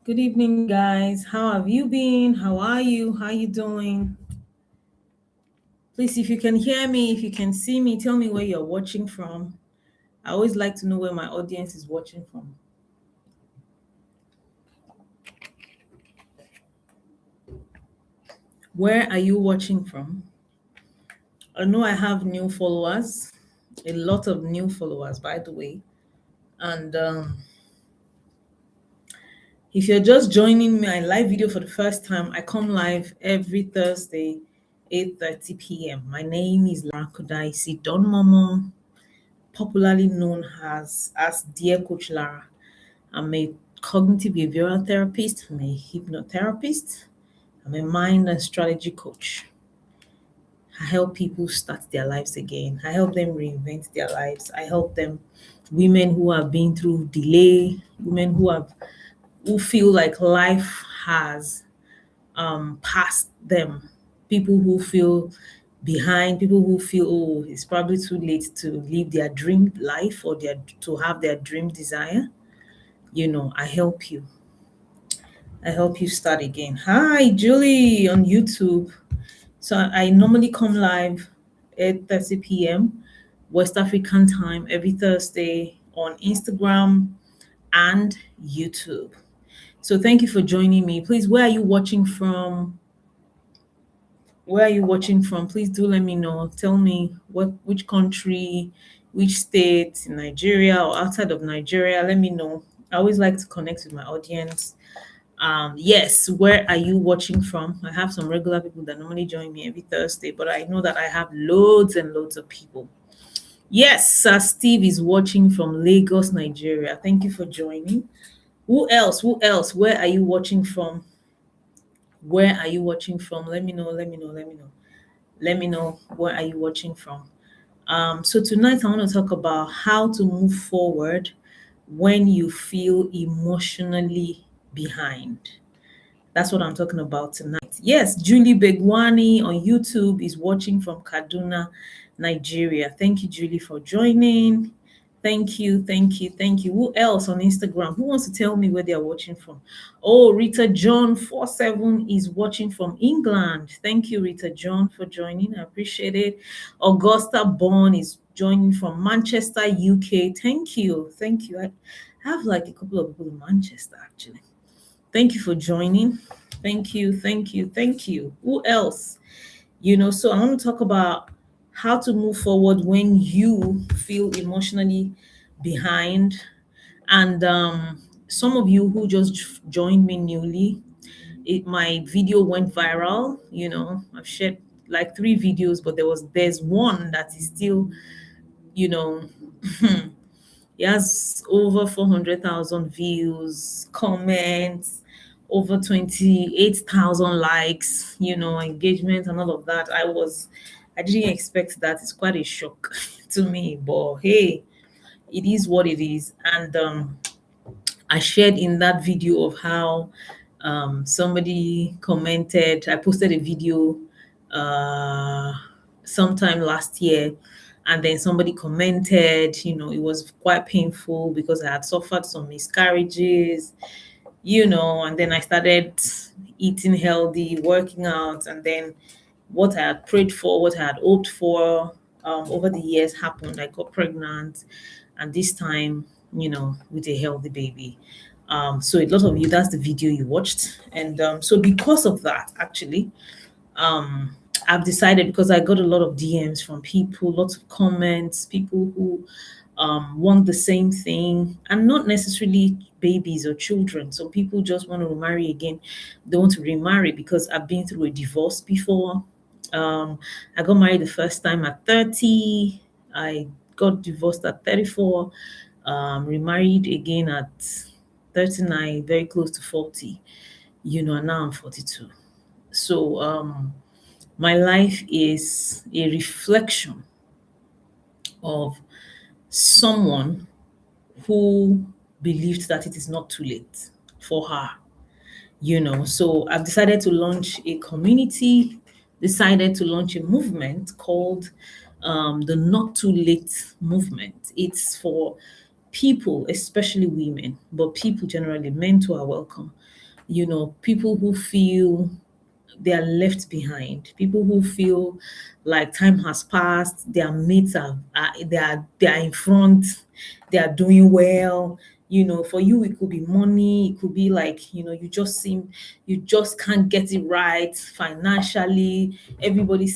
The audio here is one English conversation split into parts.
Good evening, guys. How have you been? How are you? How you doing? Please, if you can hear me, if you can see me, tell me where you're watching from. I always like to know where my audience is watching from. Where are you watching from? I know I have new followers, a lot of new followers, by the way. And if you're just joining my live video for the first time, I come live every Thursday, 8:30 p.m. My name is Lara Kudaisi Don Momo, popularly known as Dear Coach Lara. I'm a cognitive behavioral therapist, I'm a hypnotherapist, I'm a mind and strategy coach. I help people start their lives again. I help them reinvent their lives. I help them, women who have been through delay, women who feel like life has past them, people who feel behind, people who feel, oh, it's probably too late to live their dream life or to have their dream desire. I help you. I help you start again. Hi, Julie on YouTube. So I normally come live at 30 p.m. West African time every Thursday on Instagram and YouTube. So thank you for joining me. Please, where are you watching from? Where are you watching from? Please do let me know. Tell me which country, which state in Nigeria or outside of Nigeria. Let me know. I always like to connect with my audience. Yes, where are you watching from? I have some regular people that normally join me every Thursday, but I know that I have loads and loads of people. Yes, Sir Steve is watching from Lagos, Nigeria. Thank you for joining. Who else? Who else? Where are you watching from? Where are you watching from? Let me know. Let me know. Let me know. Let me know where are you watching from. So tonight I want to talk about how to move forward when you feel emotionally behind. That's what I'm talking about tonight. Yes, Julie Begwani on YouTube is watching from Kaduna, Nigeria. Thank you, Julie, for joining. Thank you, thank you, thank you. Who else on Instagram? Who wants to tell me where they are watching from? Oh, Rita John 47 is watching from England. Thank you, Rita John, for joining. I appreciate it. Augusta Bond is joining from Manchester, UK. Thank you, thank you. I have like a couple of people in Manchester actually. Thank you for joining. Thank you, thank you, thank you. Who else? So I want to talk about how to move forward when you feel emotionally behind. And some of you who just joined me newly, my video went viral. I've shared like 3 videos, but there's one that is still, you know, It has over 400,000 views, comments, over 28,000 likes, engagement and all of that. I didn't expect that. It's quite a shock to me, but hey, it is what it is. And I shared in that video of how somebody commented. I posted a video uh, sometime last year, and then somebody commented. It was quite painful because I had suffered some miscarriages, and then I started eating healthy, working out, and then what I had prayed for, what I had hoped for over the years happened. I got pregnant, and this time, with a healthy baby. So a lot of you, that's the video you watched, and so because of that, actually, um, I've decided, because I got a lot of DMs from people, lots of comments, people who want the same thing, and not necessarily babies or children. So people just want to remarry again. They want to remarry because I've been through a divorce before. I got married the first time at 30. I got divorced at 34. Remarried again at 39, very close to 40. And now I'm 42. So my life is a reflection of someone who believed that it is not too late for her. So I've decided to launch a community, decided to launch a movement called the Not Too Late movement. It's for people, especially women, but people generally, men too are welcome, People who feel they are left behind, people who feel like time has passed, their mates they are in front, they are doing well. For you it could be money, it could be like, you just can't get it right financially. Everybody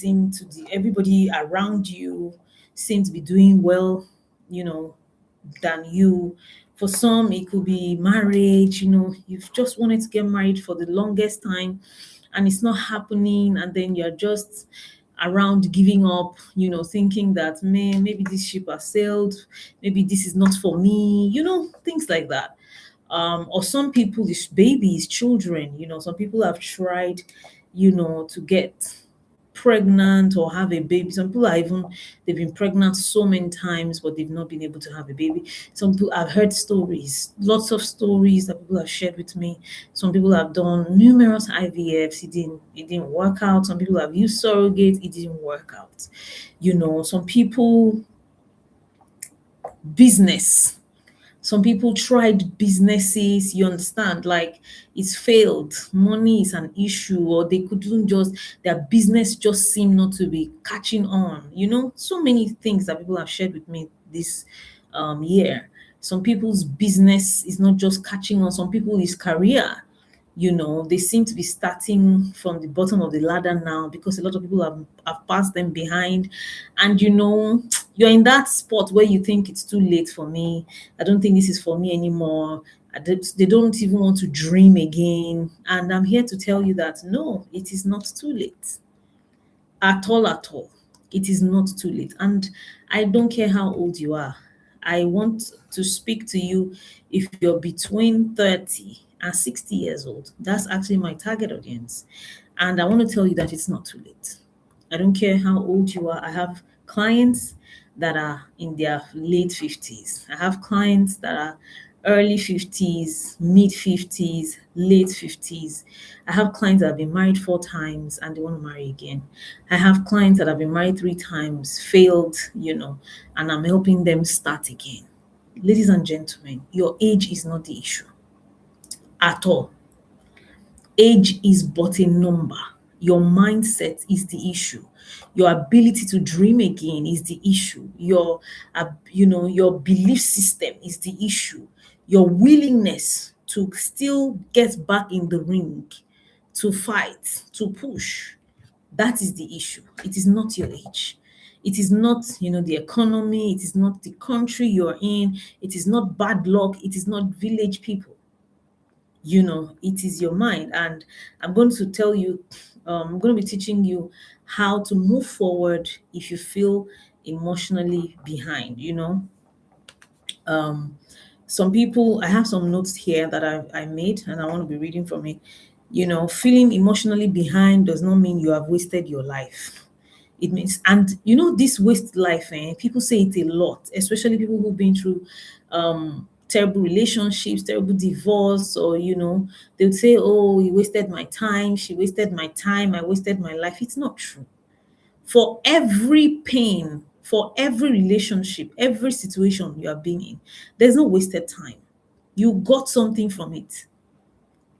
around you seems to be doing well, you know than you. For some, it could be marriage. You've just wanted to get married for the longest time and it's not happening. And then you're just around giving up, thinking that, man, maybe this ship has sailed. Maybe this is not for me, things like that. Or some people, it's babies, children. Some people have tried, to get pregnant or have a baby. Some people are even they've been pregnant so many times, but they've not been able to have a baby. Some people, I've heard stories, lots of stories that people have shared with me. Some people have done numerous IVFs, it didn't work out. Some people have used surrogate, it didn't work out. Some people, business, some people tried businesses, you understand, like it's failed. Money is an issue, or they couldn't just, their business just seemed not to be catching on. So many things that people have shared with me this year. Some people's business is not just catching on, some people is career. They seem to be starting from the bottom of the ladder now because a lot of people have passed them behind. And you're in that spot where you think it's too late for me. I don't think this is for me anymore. They don't even want to dream again. And I'm here to tell you that no, it is not too late. At all, at all. It is not too late. And I don't care how old you are. I want to speak to you if you're between 30 and 60 years old. That's actually my target audience. And I want to tell you that it's not too late. I don't care how old you are. I have clients that are in their late 50s. I have clients that are early 50s, mid 50s, late 50s. I have clients that have been married 4 times and they want to marry again. I have clients that have been married 3 times, failed, and I'm helping them start again. Ladies and gentlemen, your age is not the issue at all. Age is but a number. Your mindset is the issue. Your ability to dream again is the issue. Your belief system is the issue. Your willingness to still get back in the ring, to fight, to push, that is the issue. It is not your age. It is not, the economy. It is not the country you're in. It is not bad luck. It is not village people. It is your mind. And I'm going to tell you, I'm going to be teaching you how to move forward if you feel emotionally behind. um some people, I have some notes here that I made and I want to be reading from it. Feeling emotionally behind does not mean you have wasted your life. It means, and this waste life, people say it a lot, especially people who've been through terrible relationships, terrible divorce, or they would say, oh, he wasted my time, she wasted my time, I wasted my life. It's not true. For every pain, for every relationship, every situation you have been in, there's no wasted time. You got something from it.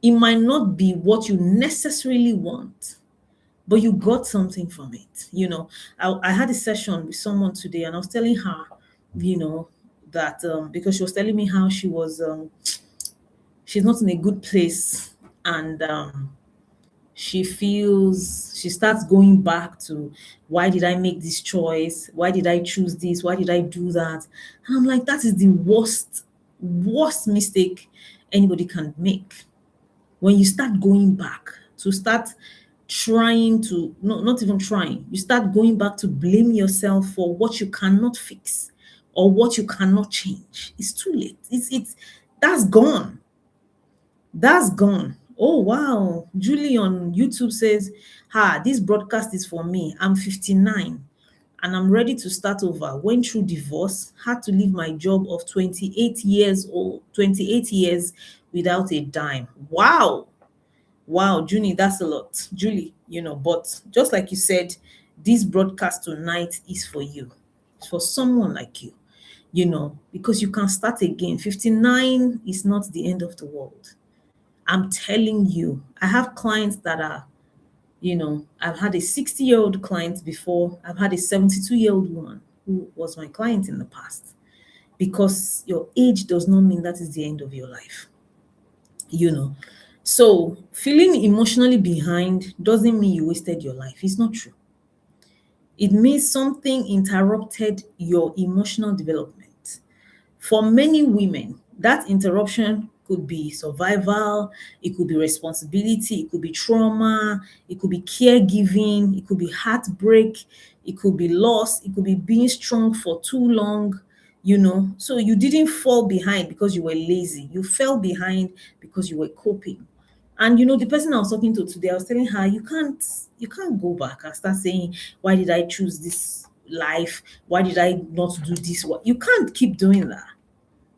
It might not be what you necessarily want, but you got something from it. I had a session with someone today and I was telling her, that because she was telling me how she's not in a good place, and she starts going back to, why did I make this choice? Why did I choose this? Why did I do that? And I'm like, that is the worst mistake anybody can make. When you start going back to start trying to, not even trying, you start going back to blame yourself for what you cannot fix or what you cannot change. It's too late. It's that's gone. That's gone. Oh wow. Julie on YouTube says, this broadcast is for me. I'm 59 and I'm ready to start over. Went through divorce, had to leave my job of 28 years without a dime. Wow. Wow, Julie, that's a lot. Julie, but just like you said, this broadcast tonight is for you. It's for someone like you, because you can start again. 59 is not the end of the world. I'm telling you, I have clients that are, I've had a 60-year-old client before. I've had a 72-year-old woman who was my client in the past. Because your age does not mean that is the end of your life, you know. So feeling emotionally behind doesn't mean you wasted your life. It's not true. It means something interrupted your emotional development. For many women, that interruption could be survival, it could be responsibility, it could be trauma, it could be caregiving, it could be heartbreak, it could be loss, it could be being strong for too long, So you didn't fall behind because you were lazy. You fell behind because you were coping. And the person I was talking to today, I was telling her, you can't go back and start saying, why did I choose this life? Why did I not do this? What you can't keep doing that.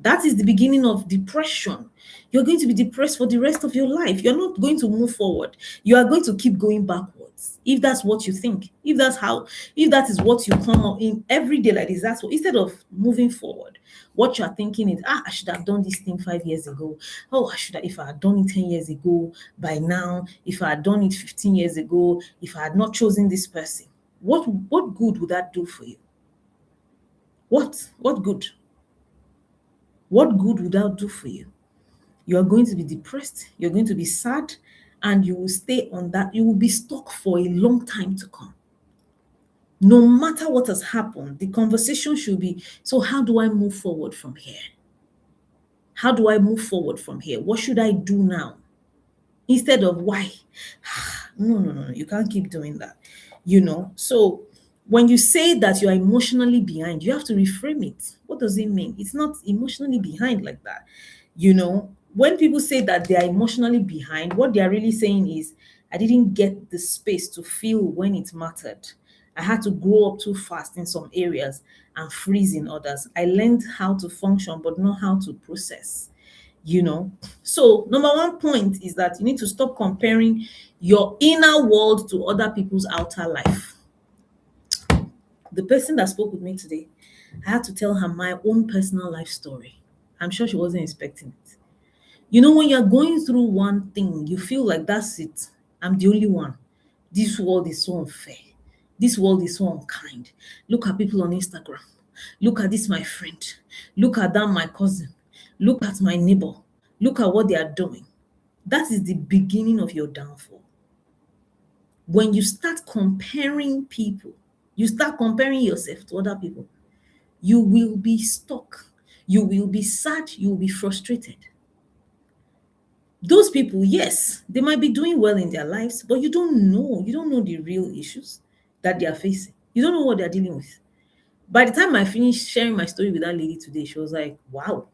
That is the beginning of depression. You're going to be depressed for the rest of your life. You're not going to move forward. You are going to keep going backwards. If that's what you think, if that is what you come up in every day like this, that's what, instead of moving forward, what you are thinking is, I should have done this thing 5 years ago. Oh, I should have, if I had done it 10 years ago, by now, if I had done it 15 years ago, if I had not chosen this person, what good would that do for you? What good? What good would that do for you? You are going to be depressed, you're going to be sad, and you will stay on that. You will be stuck for a long time to come. No matter what has happened, the conversation should be, so how do I move forward from here? How do I move forward from here? What should I do now? Instead of why? No, no, no, no. You can't keep doing that. So when you say that you are emotionally behind, you have to reframe it. What does it mean? It's not emotionally behind like that. When people say that they are emotionally behind, what they are really saying is, I didn't get the space to feel when it mattered. I had to grow up too fast in some areas and freeze in others. I learned how to function, but not how to process you know so number one point is that you need to stop comparing your inner world to other people's outer life. The person that spoke with me today, I had to tell her my own personal life story. I'm sure she wasn't expecting it. When you're going through one thing, you feel like that's it. I'm the only one. This world is so unfair. This world is so unkind. Look at people on Instagram. Look at this, my friend. Look at that, my cousin. Look at my neighbor. Look at what they are doing. That is the beginning of your downfall. When you start comparing people, you start comparing yourself to other people, you will be stuck. You will be sad. You will be frustrated. Those people, yes, they might be doing well in their lives, but you don't know. You don't know the real issues that they are facing. You don't know what they're dealing with. By the time I finished sharing my story with that lady today, she was like, wow.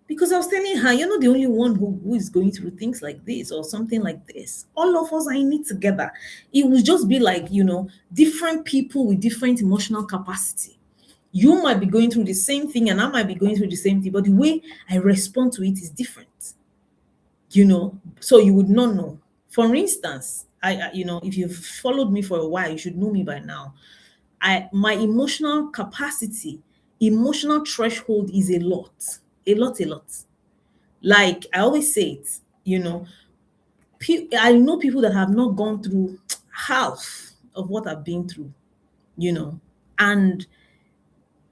Because I was telling her, you're not the only one who is going through things like this or something like this. All of us are in it together. It will just be like, different people with different emotional capacity. You might be going through the same thing and I might be going through the same thing, but the way I respond to it is different. So you would not know. For instance, if you've followed me for a while, you should know me by now. My emotional capacity, emotional threshold is a lot, a lot, a lot. Like I always say it, I know people that have not gone through half of what I've been through, and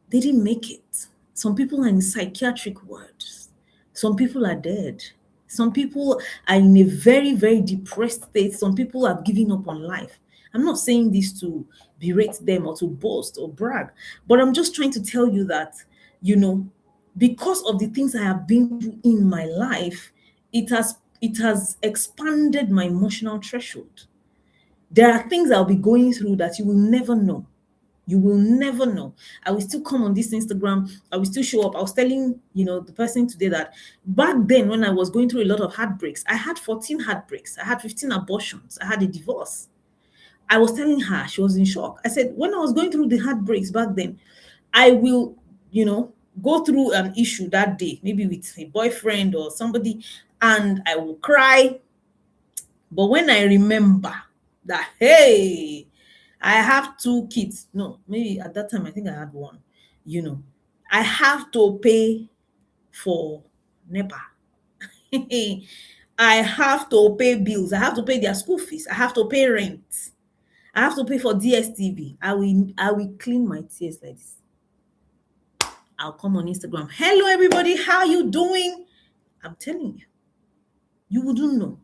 they didn't make it. Some people are in psychiatric wards. Some people are dead. Some people are in a very, very depressed state. Some people have given up on life. I'm not saying this to berate them or to boast or brag, but I'm just trying to tell you that, because of the things I have been through in my life, it has expanded my emotional threshold. There are things I'll be going through that you will never know. You will never know. I will still come on this Instagram. I will still show up. I was telling, the person today that back then when I was going through a lot of heartbreaks, I had 14 heartbreaks. I had 15 abortions. I had a divorce. I was telling her, she was in shock. I said, when I was going through the heartbreaks back then, I will, go through an issue that day, maybe with a boyfriend or somebody, and I will cry. But when I remember that, hey, I have two kids. No, maybe at that time I think I had one. I have to pay for NEPA. I have to pay bills. I have to pay their school fees. I have to pay rent. I have to pay for DSTV. I will clean my tears like this. I'll come on Instagram. Hello everybody, how you doing? I'm telling you, you wouldn't know.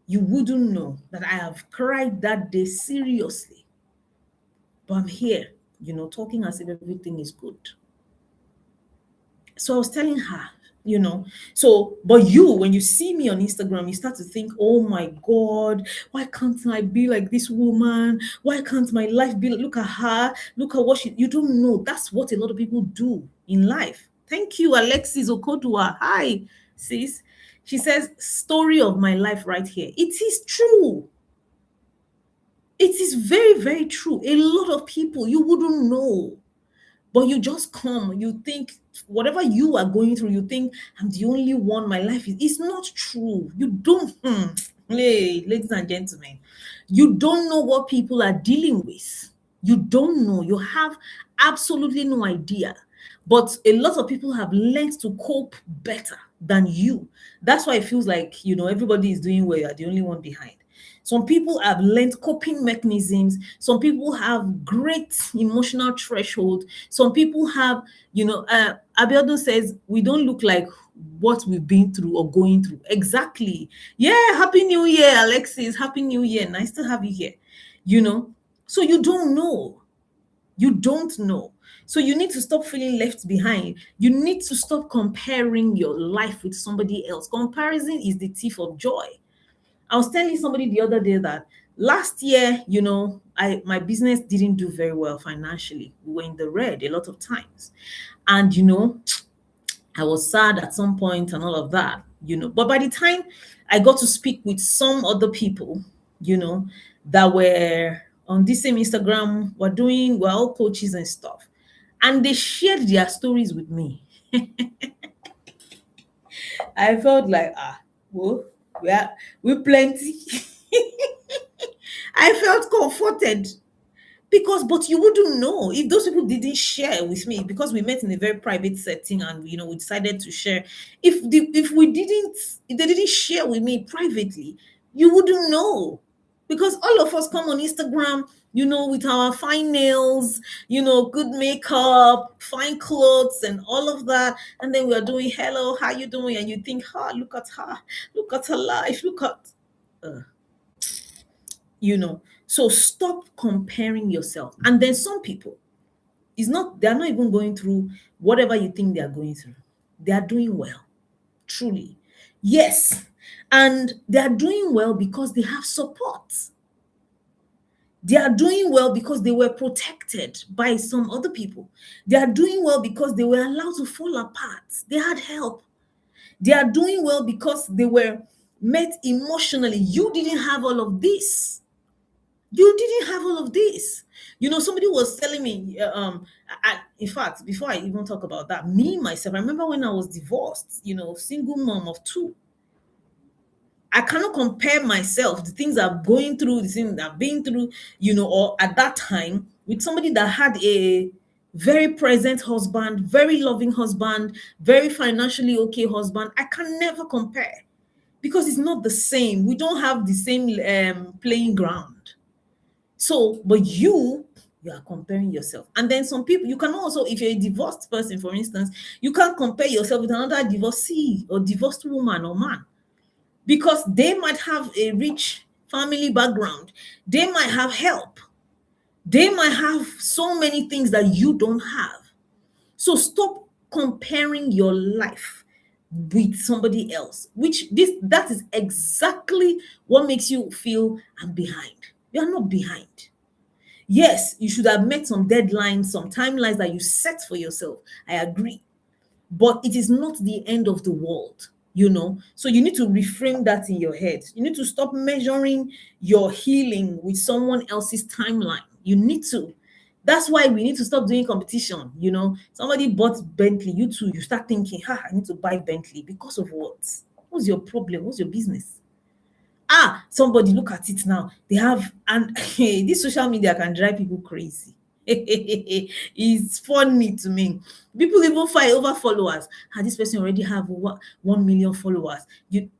You wouldn't know that I have cried that day seriously. But I'm here, talking as if everything is good. So I was telling her, but when you see me on Instagram, you start to think, oh my God, why can't I be like this woman? Why can't my life be, look at her, look at what you don't know. That's what a lot of people do in life. Thank you, Alexis Okodua. Hi, sis. She says, story of my life right here. It is true. It is very, very true. A lot of people, you wouldn't know. But you just come, you think whatever you are going through, you think I'm the only one, my life is. It's not true. You don't, hey, ladies and gentlemen, you don't know what people are dealing with. You don't know. You have absolutely no idea. But a lot of people have learned to cope better than you. That's why it feels like, everybody is doing well, you're the only one behind. Some people have learned coping mechanisms. Some people have great emotional threshold. Some people have, Abiodun says, we don't look like what we've been through or going through. Exactly. Yeah, Happy New Year, Alexis. Happy New Year. Nice to have you here. So you don't know. You don't know. So you need to stop feeling left behind. You need to stop comparing your life with somebody else. Comparison is the thief of joy. I was telling somebody the other day that last year, my business didn't do very well financially. We were in the red a lot of times. And I was sad at some point and all of that, But by the time I got to speak with some other people, that were on this same Instagram, we're all coaches and stuff. And they shared their stories with me. I felt like, well, we plenty. I felt comforted but you wouldn't know if those people didn't share with me, because we met in a very private setting and we decided to share. If they didn't share with me privately, you wouldn't know, because all of us come on Instagram, with our fine nails, good makeup, fine clothes, and all of that, and then we are doing hello, how you doing, and you think, look at her, look at her life, look at so stop comparing yourself. And then some people, they're not even going through whatever you think they are going through. They are doing well, truly. Yes. And they are doing well because they have support. They are doing well because they were protected by some other people. They are doing well because they were allowed to fall apart. They had help. They are doing well because they were met emotionally. You didn't have all of this. You didn't have all of this. Somebody was telling me, in fact, before I even talk about that, me, myself, I remember when I was divorced, single mom of two. I cannot compare myself, the things I'm going through, the things I've been through, or at that time, with somebody that had a very present husband, very loving husband, very financially okay husband. I can never compare because it's not the same. We don't have the same playing ground. So, but you are comparing yourself. And then some people, you can also, if you're a divorced person, for instance, you can't compare yourself with another divorcee or divorced woman or man, because they might have a rich family background. They might have help. They might have so many things that you don't have. So stop comparing your life with somebody else, that is exactly what makes you feel I'm behind. You're not behind. Yes, you should have met some deadlines, some timelines that you set for yourself. I agree. But it is not the end of the world, So you need to reframe that in your head. You need to stop measuring your healing with someone else's timeline. You need to. That's why we need to stop doing competition. Somebody bought Bentley, you too, you start thinking, I need to buy Bentley because of what? What's your problem? What's your business? Somebody look at it now. They have, and this social media can drive people crazy. It's funny to me. People even fight over followers. This person already have 1 million followers. You,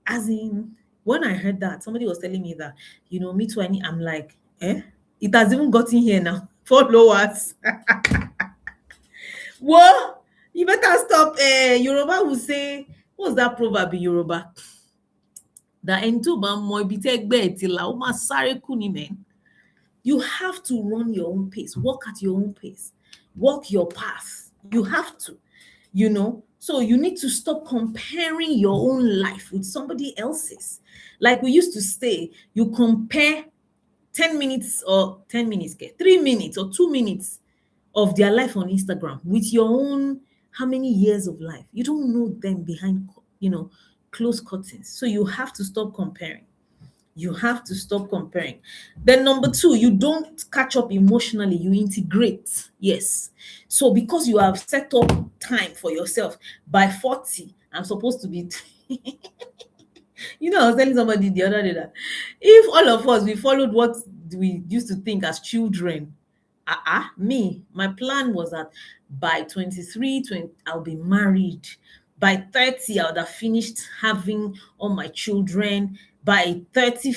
as in, when I heard that, somebody was telling me that, me too. I'm like, eh? It has even gotten here now. Followers. Well, you better stop. Yoruba will say, what's that proverb in Yoruba? That ẹni tó bá mọ ibi tẹ́gbẹ́ ẹ̀ ti là, ó máa sáré kú ni, man. You have to run your own pace, walk at your own pace, walk your path. You have to, So you need to stop comparing your own life with somebody else's. Like we used to say, you compare 10 minutes or 10 minutes, 3 minutes or 2 minutes of their life on Instagram with your own how many years of life. You don't know them behind, close curtains. So you have to stop comparing. You have to stop comparing. Then number 2, you don't catch up emotionally, you integrate. Yes. So because you have set up time for yourself, by 40, I'm supposed to be I was telling somebody the other day that if all of us we followed what we used to think as children, my plan was that by 23, I'll be married. By 30, I would have finished having all my children. By 30,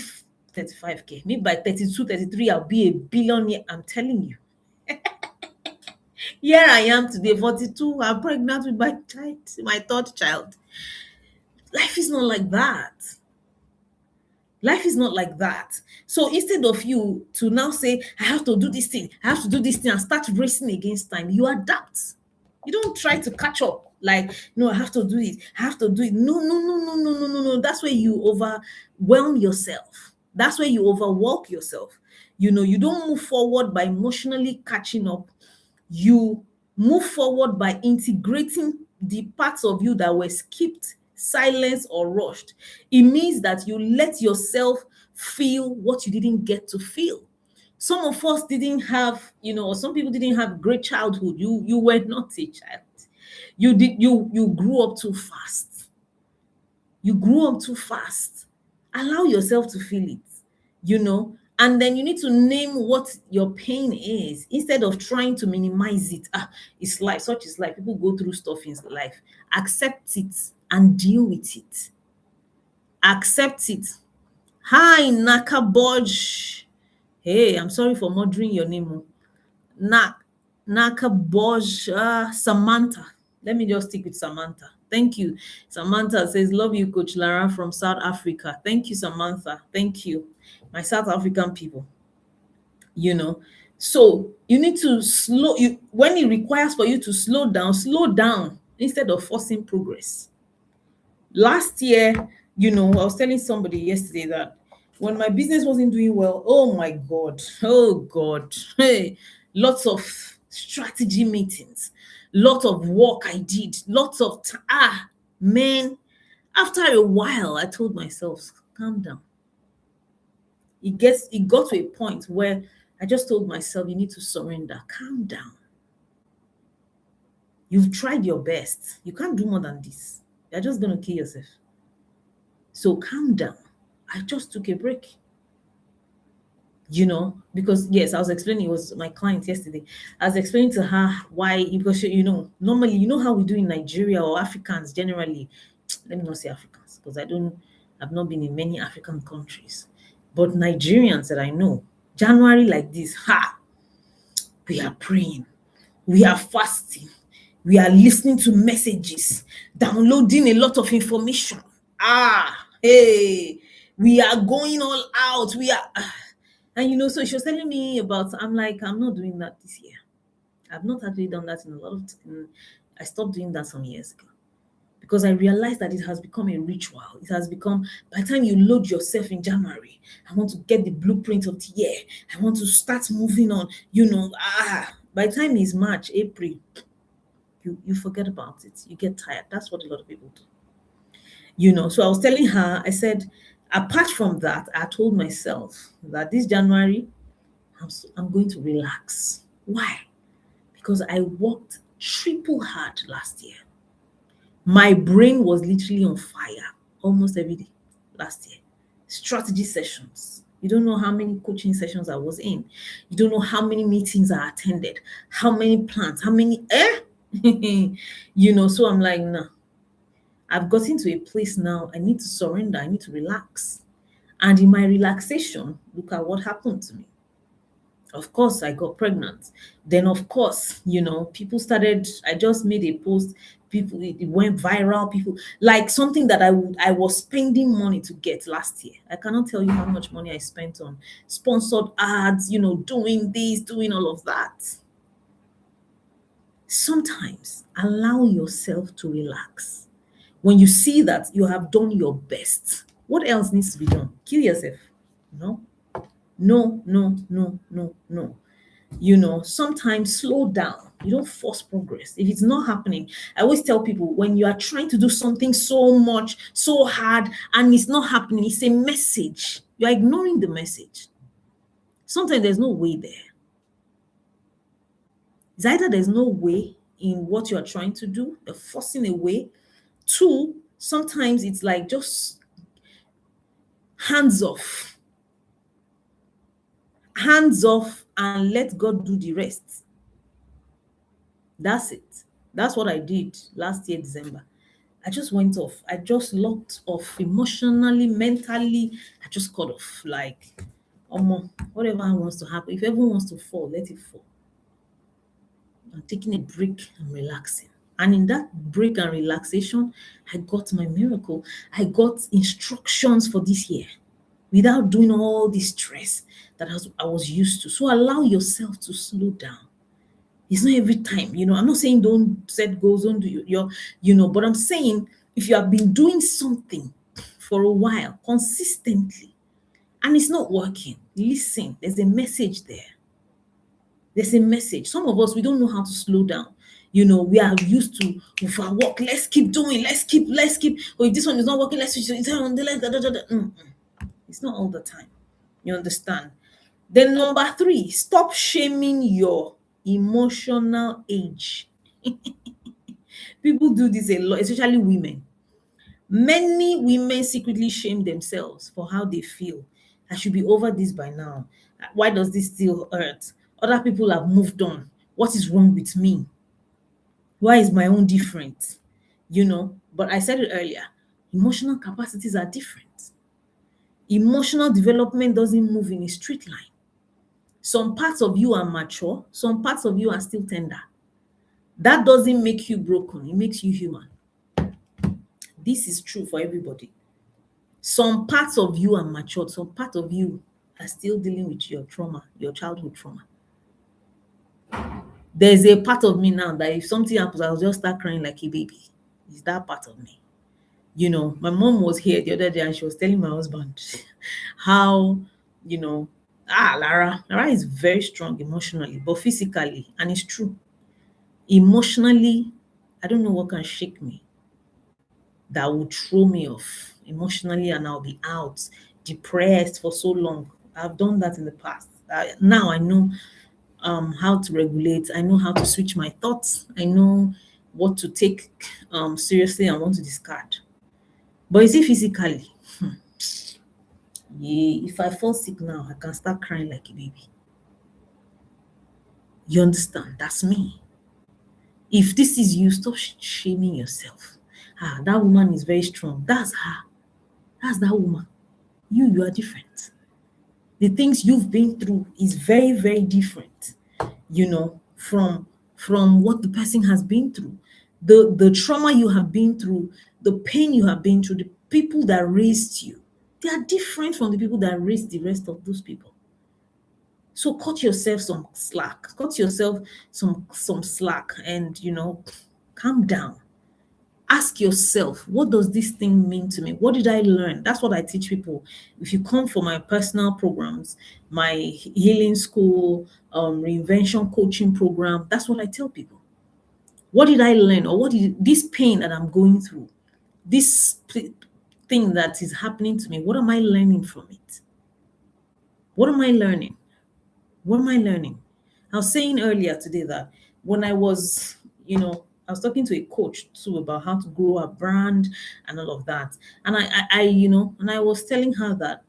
35K, maybe by 32, 33, I'll be a billionaire. I'm telling you. Here I am today, 42. I'm pregnant with my child, my third child. Life is not like that. Life is not like that. So instead of you to now say, I have to do this thing, I have to do this thing, and start racing against time, you adapt. You don't try to catch up. Like, no, I have to do it. I have to do it. No, no, no, no, no, no, no, no. That's where you overwhelm yourself. That's where you overwork yourself. You don't move forward by emotionally catching up. You move forward by integrating the parts of you that were skipped, silenced, or rushed. It means that you let yourself feel what you didn't get to feel. Some of us didn't have, or some people didn't have great childhood. You were not a child. You grew up too fast. You grew up too fast. Allow yourself to feel it, and then you need to name what your pain is instead of trying to minimize it. It's life, such is life. People go through stuff in life. Accept it and deal with it. Accept it. Hi, Naka Bodge. Hey, I'm sorry for murdering your name. Naka Bodge, Samantha. Let me just stick with Samantha. Thank you. Samantha says, love you, Coach Lara from South Africa. Thank you, Samantha. Thank you. My South African people. So you need to when it requires for you to slow down instead of forcing progress. Last year, I was telling somebody yesterday that when my business wasn't doing well, oh my God, hey, lots of strategy meetings, lots of work I did, lots of man. After a while, I told myself, calm down. It got to a point where I just told myself, you need to surrender, calm down. You've tried your best. You can't do more than this. You're just going to kill yourself. So calm down. I just took a break. Because yes, I was explaining, it was my client yesterday. I was explaining to her why, because normally, how we do in Nigeria or Africans generally. Let me not say Africans, because I've not been in many African countries. But Nigerians that I know, January like this, we are praying, we are fasting, we are listening to messages, downloading a lot of information. Hey, we are going all out. We are, and so she was telling me about. I'm like, I'm not doing that this year. I've not actually done that in a lot of. I stopped doing that some years ago because I realized that it has become a ritual. It has become, by the time you load yourself in January, I want to get the blueprint of the year. I want to start moving on. By the time it's March, April, you forget about it. You get tired. That's what a lot of people do. So I was telling her, I said, apart from that, I told myself that this January, I'm going to relax. Why? Because I worked triple hard last year. My brain was literally on fire almost every day last year. Strategy sessions, You don't know how many coaching sessions I was in. You don't know how many meetings I attended, how many plans, how many, so I'm like, nah, I've gotten to a place now. I need to surrender. I need to relax. And in my relaxation, look at what happened to me. Of course, I got pregnant. Then, of course, people started. I just made a post. People, it went viral. People like something that I was spending money to get last year. I cannot tell you how much money I spent on sponsored ads. Doing this, doing all of that. Sometimes allow yourself to relax. When you see that you have done your best, what else needs to be done? Kill yourself. No, no, no, no, no, no. Sometimes slow down. You don't force progress. If it's not happening, I always tell people, when you are trying to do something so much, so hard, and it's not happening, it's a message. You're ignoring the message. Sometimes there's no way there. It's either there's no way in what you're trying to do, you're forcing a way. Two, sometimes it's like just hands off. Hands off and let God do the rest. That's it. That's what I did last year, December. I just went off. I just locked off emotionally, mentally. I just cut off. Like, whatever wants to happen. If everyone wants to fall, let it fall. I'm taking a break and relaxing. And in that break and relaxation, I got my miracle. I got instructions for this year without doing all the stress that I was used to. So allow yourself to slow down. It's not every time, I'm not saying don't set goals, don't do but I'm saying if you have been doing something for a while consistently and it's not working, listen, there's a message there. There's a message. Some of us, we don't know how to slow down. We are used to overwork. Let's keep doing. Let's keep. Oh, if this one is not working, let's switch. It's not all the time. You understand? Then number 3, stop shaming your emotional age. People do this a lot, especially women. Many women secretly shame themselves for how they feel. I should be over this by now. Why does this still hurt? Other people have moved on. What is wrong with me? Why is my own different? But I said it earlier, emotional capacities are different. Emotional development doesn't move in a straight line. Some parts of you are mature, some parts of you are still tender. That doesn't make you broken, it makes you human. This is true for everybody. Some parts of you are matured, some part of you are still dealing with your trauma, your childhood trauma. There's a part of me now that if something happens, I'll just start crying like a baby. It's that part of me. My mom was here the other day and she was telling my husband how, Lara is very strong emotionally, but physically, and it's true. Emotionally, I don't know what can shake me that would throw me off emotionally, and I'll be out depressed for so long. I've done that in the past. Now I know how to regulate. I know how to switch my thoughts. I know what to take seriously and what to discard. But is it physically? Yeah, if I fall sick now, I can start crying like a baby. You understand? That's me. If this is you, stop shaming yourself. That woman is very strong. That's her. That's that woman. You are different. The things you've been through is very, very different, from what the person has been through. The trauma you have been through, the pain you have been through, the people that raised you, they are different from the people that raised the rest of those people. So cut yourself some slack. Cut yourself some slack and calm down. Ask yourself, what does this thing mean to me? What did I learn? That's what I teach people. If you come for my personal programs, my healing school, reinvention coaching program, that's what I tell people. What did I learn? Or what did this pain that I'm going through, this thing that is happening to me, what am I learning from it? What am I learning? What am I learning? I was saying earlier today that when I was, I was talking to a coach too about how to grow a brand and all of that. And I was telling her that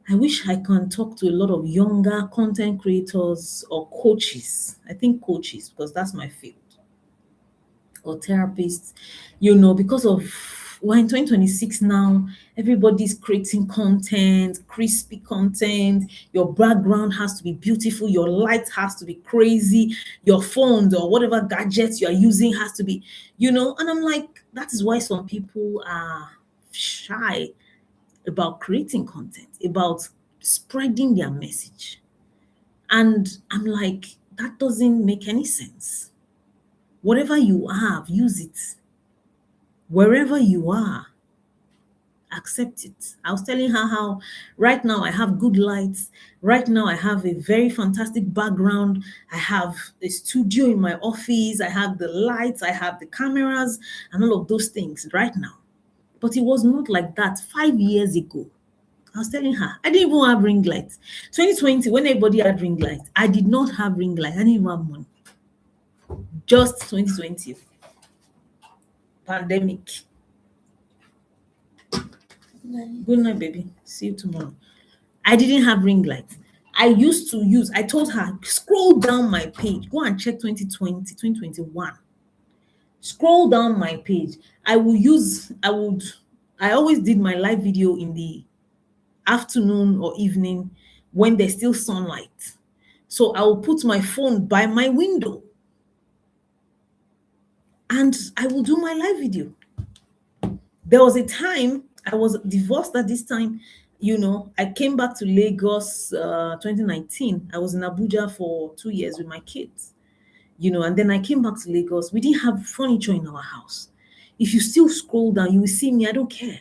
I wish I can talk to a lot of younger content creators or coaches. I think coaches, because that's my field, or therapists, because of we're in 2026 now. Everybody's creating content, crispy content. Your background has to be beautiful, your light has to be crazy, your phones or whatever gadgets you are using has to be, and I'm like, that is why some people are shy about creating content, about spreading their message. And I'm like, that doesn't make any sense. Whatever you have, use it. Wherever you are, accept it. I was telling her how right now I have good lights. Right now I have a very fantastic background. I have a studio in my office. I have the lights. I have the cameras and all of those things right now. But it was not like that 5 years ago. I was telling her, I didn't even have ring lights. 2020, when everybody had ring lights, I did not have ring lights. I didn't even have money. Just 2020, pandemic. Good night, baby. See you tomorrow. I didn't have ring lights. I told her, scroll down my page. Go and check 2020, 2021. Scroll down my page. I always did my live video in the afternoon or evening when there's still sunlight. So I will put my phone by my window and I will do my live video. There was a time I was divorced at this time. I came back to Lagos 2019. I was in Abuja for 2 years with my kids, and then I came back to Lagos. We didn't have furniture in our house. If you still scroll down, you will see me. I don't care.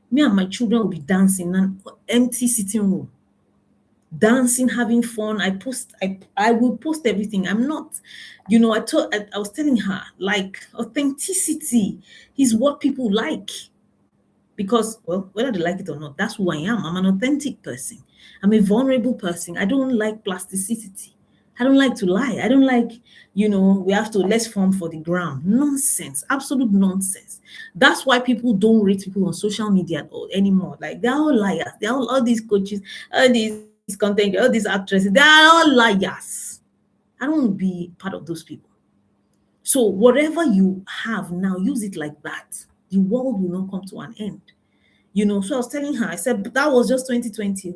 Me and my children will be dancing in an empty sitting room, dancing, having fun. I will post everything. I'm not, I was telling her, like, authenticity is what people like. Because, well, whether they like it or not, that's who I am. I'm an authentic person. I'm a vulnerable person. I don't like plasticity. I don't like to lie. I don't like, we have to let's form for the gram. Nonsense. Absolute nonsense. That's why people don't rate people on social media anymore. Like, they're all liars. They're all these coaches, all these content, all these actresses, they're all liars. I don't want to be part of those people. So whatever you have now, use it like that. The world will not come to an end. So I was telling her, I said, but that was just 2020.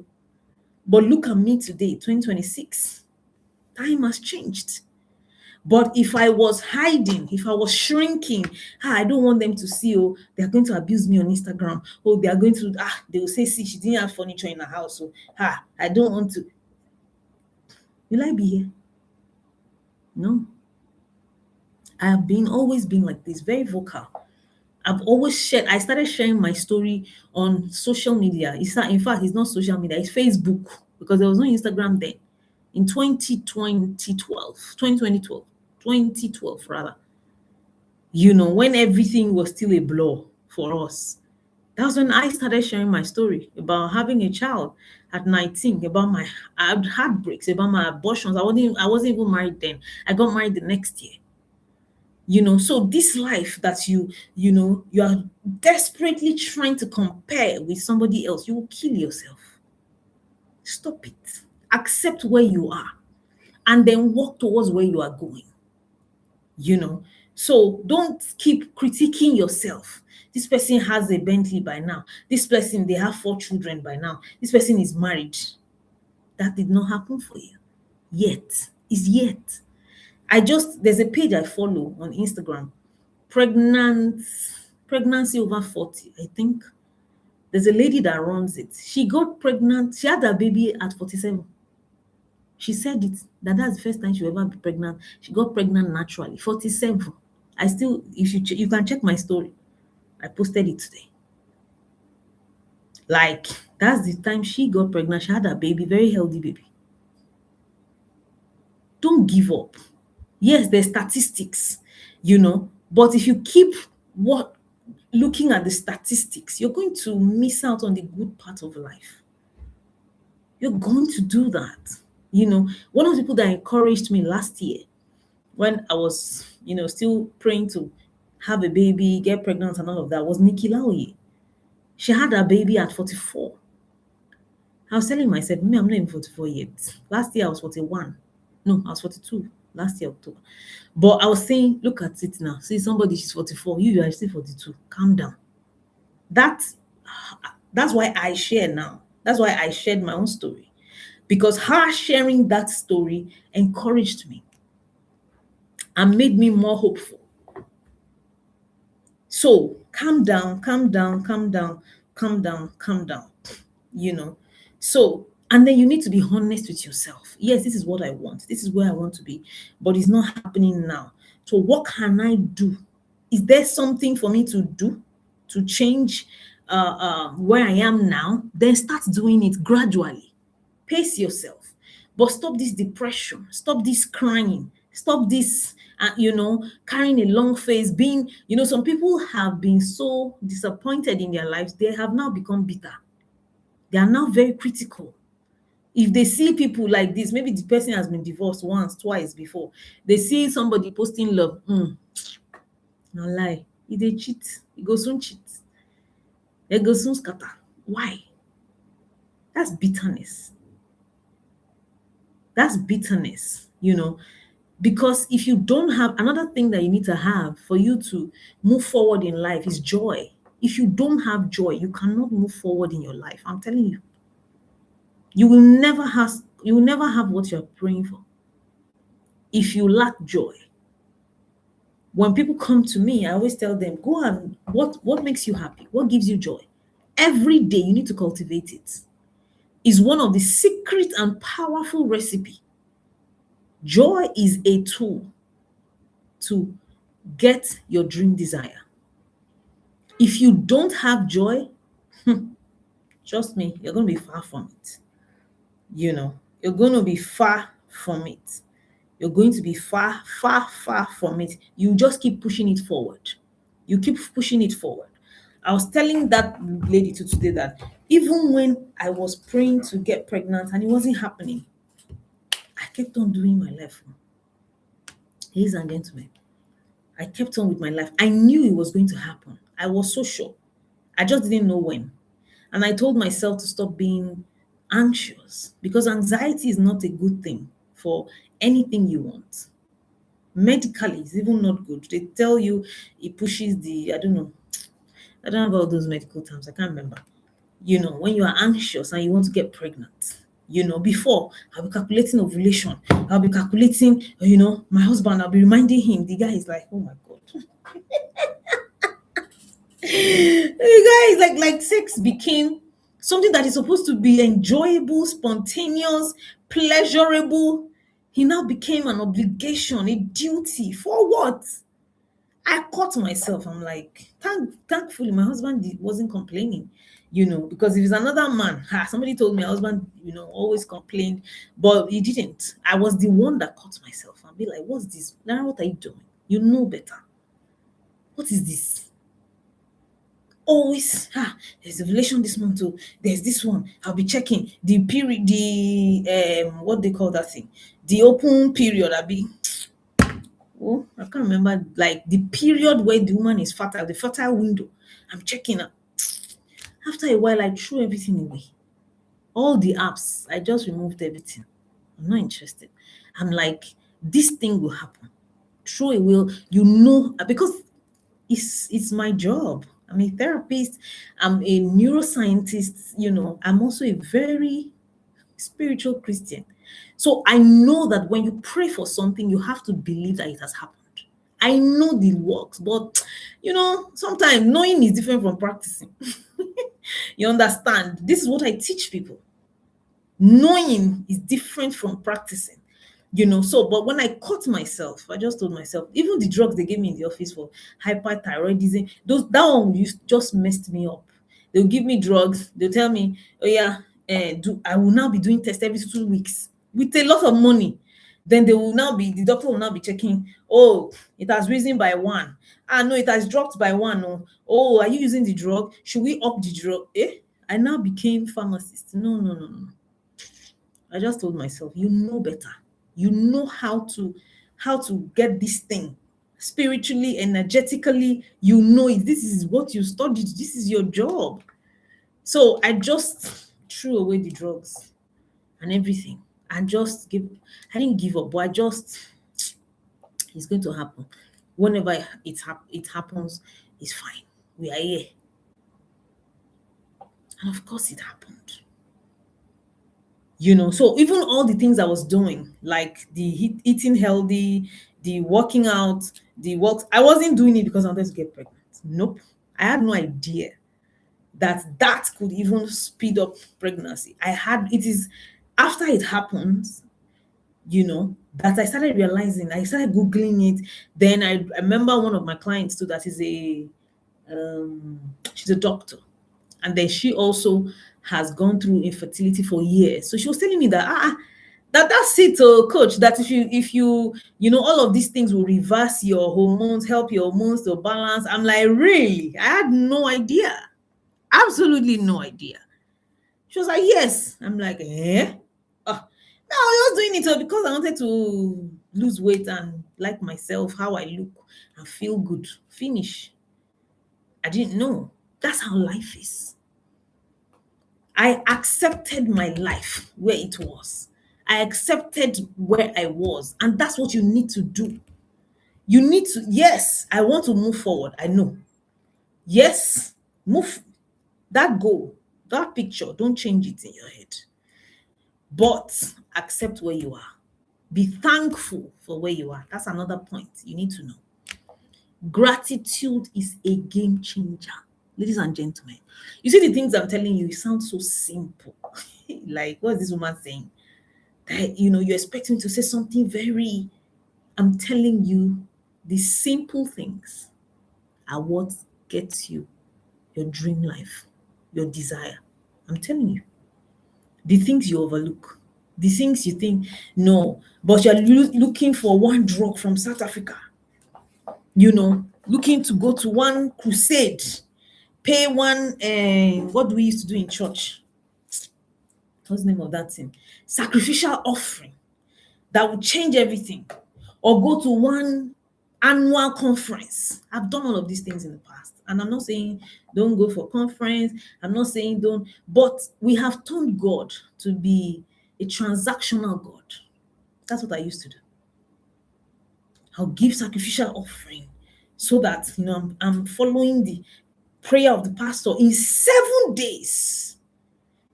But look at me today, 2026. Time has changed. But if I was hiding, if I was shrinking, I don't want them to see, they're going to abuse me on Instagram. They are going to, they will say, see, she didn't have furniture in her house. So, I don't want to. Will I be here? No. I have always been like this, very vocal. I've always I started sharing my story on social media. In fact, it's not social media, it's Facebook, because there was no Instagram then. In 2012 rather, when everything was still a blur for us. That's when I started sharing my story about having a child at 19, about my heartbreaks, about my abortions. I wasn't even married then. I got married the next year. So this life that you are desperately trying to compare with somebody else, you will kill yourself. Stop it. Accept where you are and then walk towards where you are going. So don't keep critiquing yourself. This person has a Bentley by now. This person, they have 4 children by now. This person is married. That did not happen for you yet. Is yet. There's a page I follow on Instagram, pregnancy over 40, I think. There's a lady that runs it. She got pregnant. She had a baby at 47. She said it, that's the first time she will ever be pregnant. She got pregnant naturally, 47. You can check my story. I posted it today. Like, that's the time she got pregnant. She had a baby, very healthy baby. Don't give up. Yes, there's statistics, but if you keep looking at the statistics, you're going to miss out on the good part of life. You're going to do that. One of the people that encouraged me last year when I was, still praying to have a baby, get pregnant and all of that was Nikki Laoye. She had a baby at 44. I was telling myself, me, I'm not even 44 yet. Last year I was 41. No, I was 42 last year, October. But I was saying, look at it now. See somebody, she's 44. You are still 42. Calm down. That's that's why I share now. That's why I shared my own story. Because her sharing that story encouraged me and made me more hopeful. So calm down, calm down, calm down, calm down, calm down. You know. So, and then you need to be honest with yourself. Yes, this is what I want. This is where I want to be, but it's not happening now. So, what can I do? Is there something for me to do to change where I am now? Then start doing it gradually. Pace yourself, but stop this depression, stop this crying, stop this carrying a long face, being, some people have been so disappointed in their lives, they have now become bitter. They are now very critical. If they see people like this, maybe the person has been divorced once, twice before, they see somebody posting love, no lie, if they cheat, e go soon cheat, they go soon scatter. Why? That's bitterness. That's bitterness, because if you don't have, another thing that you need to have for you to move forward in life is joy. If you don't have joy, you cannot move forward in your life. I'm telling you. You will never have what you're praying for if you lack joy. When people come to me, I always tell them, go and what makes you happy? What gives you joy? Every day you need to cultivate it. It's one of the secret and powerful recipe. Joy is a tool to get your dream desire. If you don't have joy, trust me, you're going to be far from it. You're going to be far from it. You're going to be far, far, far from it. You just keep pushing it forward. You keep pushing it forward. I was telling that lady today that even when I was praying to get pregnant and it wasn't happening, I kept on doing my life. Ladies and gentlemen, I kept on with my life. I knew it was going to happen. I was so sure. I just didn't know when. And I told myself to stop being anxious, because anxiety is not a good thing for anything you want. Medically, it's even not good. They tell you it pushes I don't know about all those medical terms. I can't remember. When you are anxious and you want to get pregnant, before I'll be calculating ovulation, I'll be calculating, my husband, I'll be reminding him. The guy is like, oh my God. The guy is like sex became something that is supposed to be enjoyable, spontaneous, pleasurable. He now became an obligation, a duty. For what? I caught myself. I'm like, thankfully, my husband wasn't complaining, because if it's another man, somebody told me my husband, always complained, but he didn't. I was the one that caught myself and be like, what's this? Now, what are you doing? You know better. What is this? Always, there's a relation this month too. There's this one. I'll be checking the period, what they call that thing, the open period. I can't remember, like the period where the woman is fertile, the fertile window. I'm checking up. After a while, I threw everything away. All the apps, I just removed everything. I'm not interested. I'm like, this thing will happen. Throw away, because it's my job. I'm a therapist. I'm a neuroscientist. I'm also a very spiritual Christian. So I know that when you pray for something, you have to believe that it has happened. I know the works, but sometimes knowing is different from practicing. You understand? This is what I teach people. Knowing is different from practicing. But when I caught myself, I just told myself, even the drugs they gave me in the office for hyperthyroidism, that one just messed me up. They'll give me drugs, they'll tell me, oh yeah, I will now be doing tests every 2 weeks with a lot of money. Then the doctor will now be checking, oh, it has risen by 1. No, it has dropped by 1. Oh, are you using the drug? Should we up the drug? I now became pharmacist. No. I just told myself, you know better. You know how to get this thing spiritually, energetically. This is what you studied. This is your job. So I just threw away the drugs and everything. I didn't give up, but it's going to happen. Whenever it happens, it's fine. We are here. And of course it happened. So even all the things I was doing, like the eating healthy, the working out, the works, I wasn't doing it because I wanted to get pregnant. Nope. I had no idea that could even speed up pregnancy. It is after it happens, that I started realizing, I started Googling it. Then I remember one of my clients too, that is she's a doctor. And then she also has gone through infertility for years. So she was telling me that that's it, coach, that if you all of these things will reverse your hormones, help your hormones to balance. I'm like, really? I had no idea. Absolutely no idea. She was like, yes. I'm like, eh? No, I was doing it because I wanted to lose weight and like myself, how I look and feel good. Finish. I didn't know. That's how life is. I accepted my life where it was. I accepted where I was. And that's what you need to do. You need to, yes, I want to move forward. I know. Yes, move that goal, that picture, don't change it in your head. But accept where you are. Be thankful for where you are. That's another point you need to know. Gratitude is a game changer. Ladies and gentlemen, you see the things I'm telling you, it sounds so simple. Like, what is this woman saying? That, you're expecting me to say something very, I'm telling you, the simple things are what gets you your dream life, your desire. I'm telling you. The things you overlook, the things you think, no, but you're looking for one drug from South Africa, looking to go to one crusade, pay one, what do we used to do in church? What's the name of that thing? Sacrificial offering that will change everything, or go to one annual conference. I've done all of these things in the past, and I'm not saying don't go for conference. I'm not saying don't, but we have turned God to be a transactional God. That's what I used to do. I'll give sacrificial offering so that I'm following the prayer of the pastor in 7 days,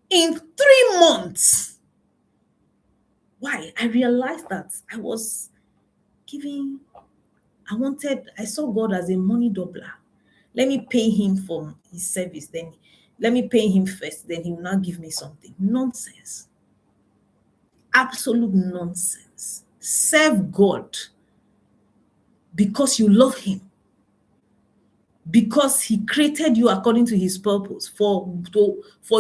in 3 months. Why? I realized that I was giving. I saw God as a money doubler. Let me pay him for his service, then let me pay him first, then he will not give me something. Nonsense. Absolute nonsense. Serve God because you love him, because he created you according to his purpose, for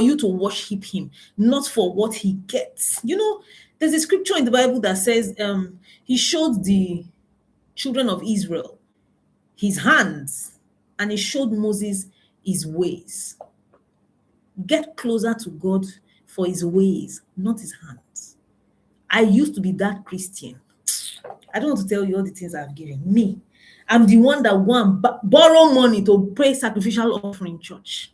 you to worship him, not for what he gets. There's a scripture in the Bible that says he showed the children of Israel his hands, and he showed Moses his ways. Get closer to God for his ways, not his hands. I used to be that Christian. I don't want to tell you all the things I've given. Me, I'm the one that go and borrow money to pay sacrificial offering in church,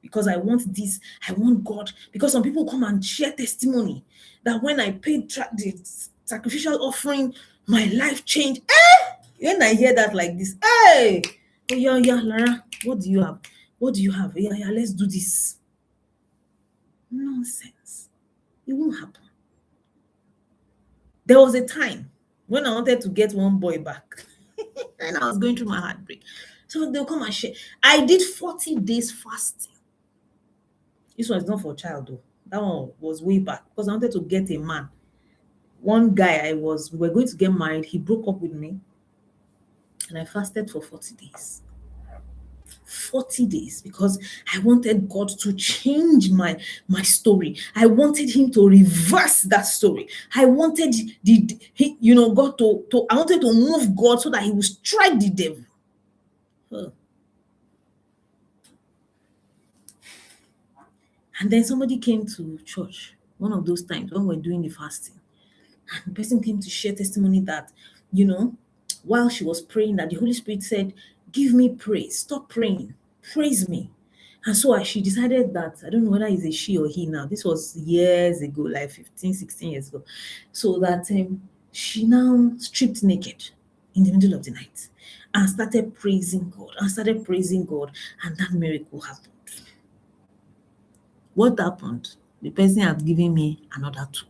because I want this. I want God. Because some people come and share testimony that when I paid the sacrificial offering, my life changed. When I hear that like this, hey, oh yeah, Lara, what do you have? What do you have? Yeah, let's do this. Nonsense. It won't happen. There was a time when I wanted to get one boy back and I was going through my heartbreak. So they'll come and share. I did 40 days fasting. This one is not for a child though. That one was way back because I wanted to get a man. One guy we were going to get married. He broke up with me and I fasted for 40 days. 40 days because I wanted God to change my story. I wanted him to reverse that story. I wanted God to I wanted to move God so that he would strike the devil. And then somebody came to church one of those times when we're doing the fasting. And the person came to share testimony that, while she was praying, that the Holy Spirit said, give me praise. Stop praying. Praise me. And so she decided that, I don't know whether it's a she or he now. This was years ago, like 15, 16 years ago. So that she now stripped naked in the middle of the night and started praising God and that miracle happened. What happened? The person had given me another two.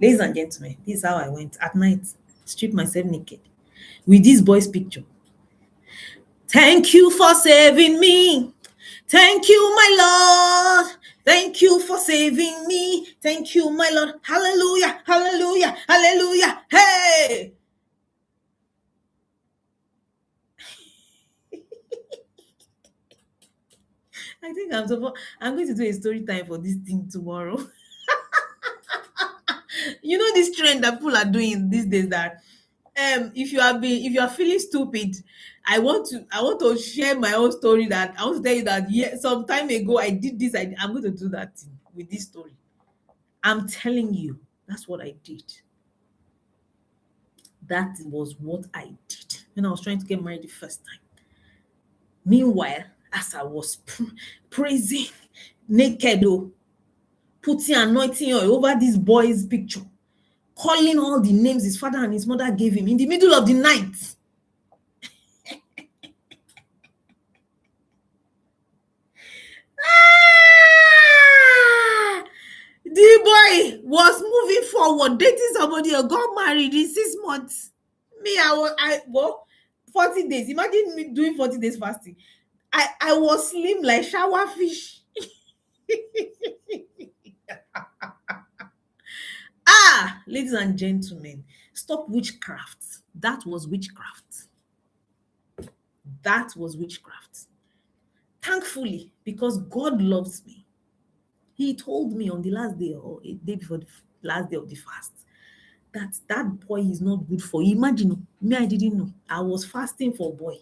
Ladies and gentlemen, this is how I went at night, stripped myself naked with this boy's picture. Thank you for saving me. Thank you, my Lord. Thank you for saving me. Thank you, my Lord. Hallelujah, hallelujah, hallelujah. Hey! I think I'm going to do a story time for this thing tomorrow. You know this trend that people are doing these days that if you are feeling stupid, I want to share my own story. That I want to tell you that some time ago I did this. I'm going to do that thing with this story. I'm telling you, that's what I did. That was what I did when I was trying to get married the first time. Meanwhile, as I was praising naked, putting anointing oil over this boy's picture, calling all the names his father and his mother gave him in the middle of the night. The boy was moving forward, dating somebody or got married in 6 months. Me, I 40 days. Imagine me doing 40 days fasting. I was slim like shower fish. Ladies and gentlemen, stop witchcraft. That was witchcraft. That was witchcraft. Thankfully, because God loves me, He told me on the last day or a day before the last day of the fast that boy is not good for you. Imagine me, I didn't know. I was fasting for boy.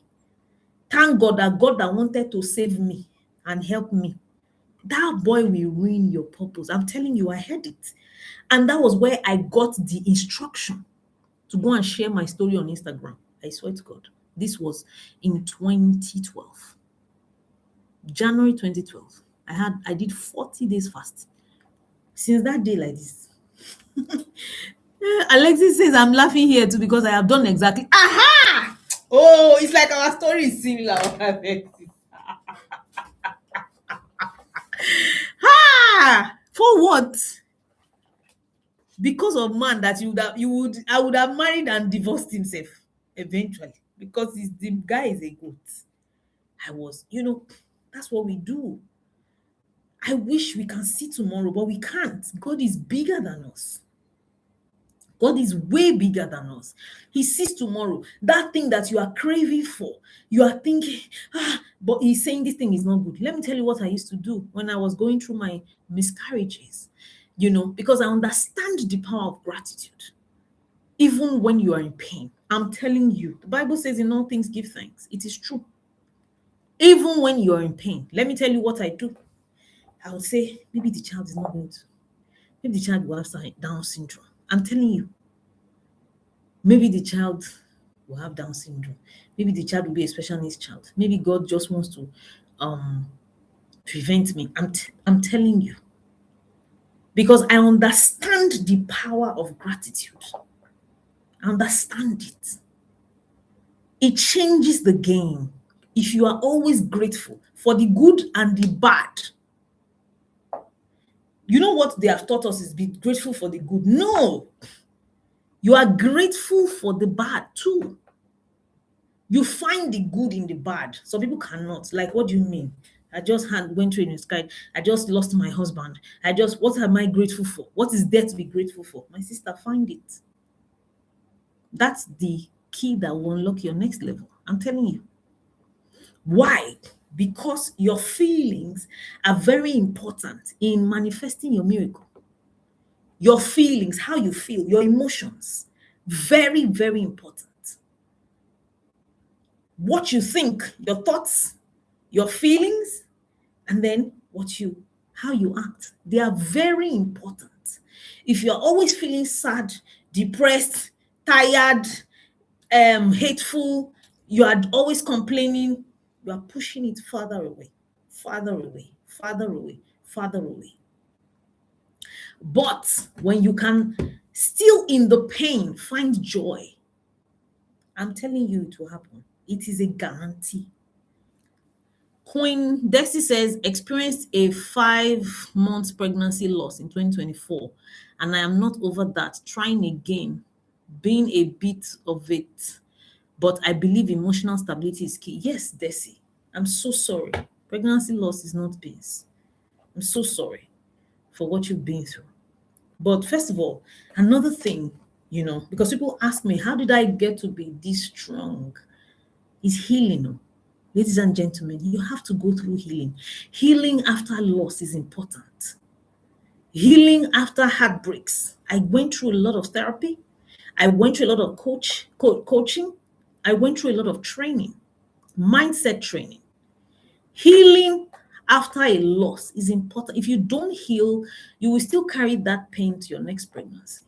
Thank God that wanted to save me and help me. That boy will ruin your purpose. I'm telling you, I heard it. And that was where I got the instruction to go and share my story on Instagram. I swear to God. This was in 2012. January 2012. I did 40 days fast. Since that day like this. Alexis says I'm laughing here too because I have done exactly. Aha! Oh, it's like our story is similar. For what? Because of man that I would have married and divorced himself eventually because the guy is a goat. That's what we do. I wish we can see tomorrow, but we can't. God is bigger than us. God is way bigger than us. He sees tomorrow. That thing that you are craving for, you are thinking, but He's saying this thing is not good. Let me tell you what I used to do when I was going through my miscarriages, because I understand the power of gratitude. Even when you are in pain, I'm telling you, the Bible says in all things give thanks. It is true. Even when you are in pain, let me tell you what I do. I would say, maybe the child is not going to. Maybe the child will have Down syndrome. I'm telling you. Maybe the child will have Down syndrome. Maybe the child will be a special needs child. Maybe God just wants to prevent me. I'm telling you. Because I understand the power of gratitude. I understand it. It changes the game. If you are always grateful for the good and the bad. You know what they have taught us is be grateful for the good. No. You are grateful for the bad too. You find the good in the bad. Some people cannot. Like, what do you mean? I just went through in the sky. I just lost my husband. What am I grateful for? What is there to be grateful for? My sister, find it. That's the key that will unlock your next level. I'm telling you. Why? Because your feelings are very important in manifesting your miracle. Your feelings, how you feel, your emotions, very, very important. What you think, your thoughts, your feelings, and then how you act. They are very important. If you're always feeling sad, depressed, tired, hateful, you are always complaining, you are pushing it further away. farther away, farther away, farther away. But when you can still in the pain find joy, I'm telling you it will happen. It is a guarantee. Queen Desi says, experienced a 5 month pregnancy loss in 2024, and I am not over that. Trying again, being a bit of it, but I believe emotional stability is key. Yes, Desi, I'm so sorry. Pregnancy loss is not beans. I'm so sorry for what you've been through. But first of all, another thing, because people ask me, how did I get to be this strong? Is healing. Ladies and gentlemen, you have to go through healing. Healing after loss is important. Healing after heartbreaks. I went through a lot of therapy. I went through a lot of coaching. I went through a lot of training, mindset training. Healing after a loss is important. If you don't heal, you will still carry that pain to your next pregnancy.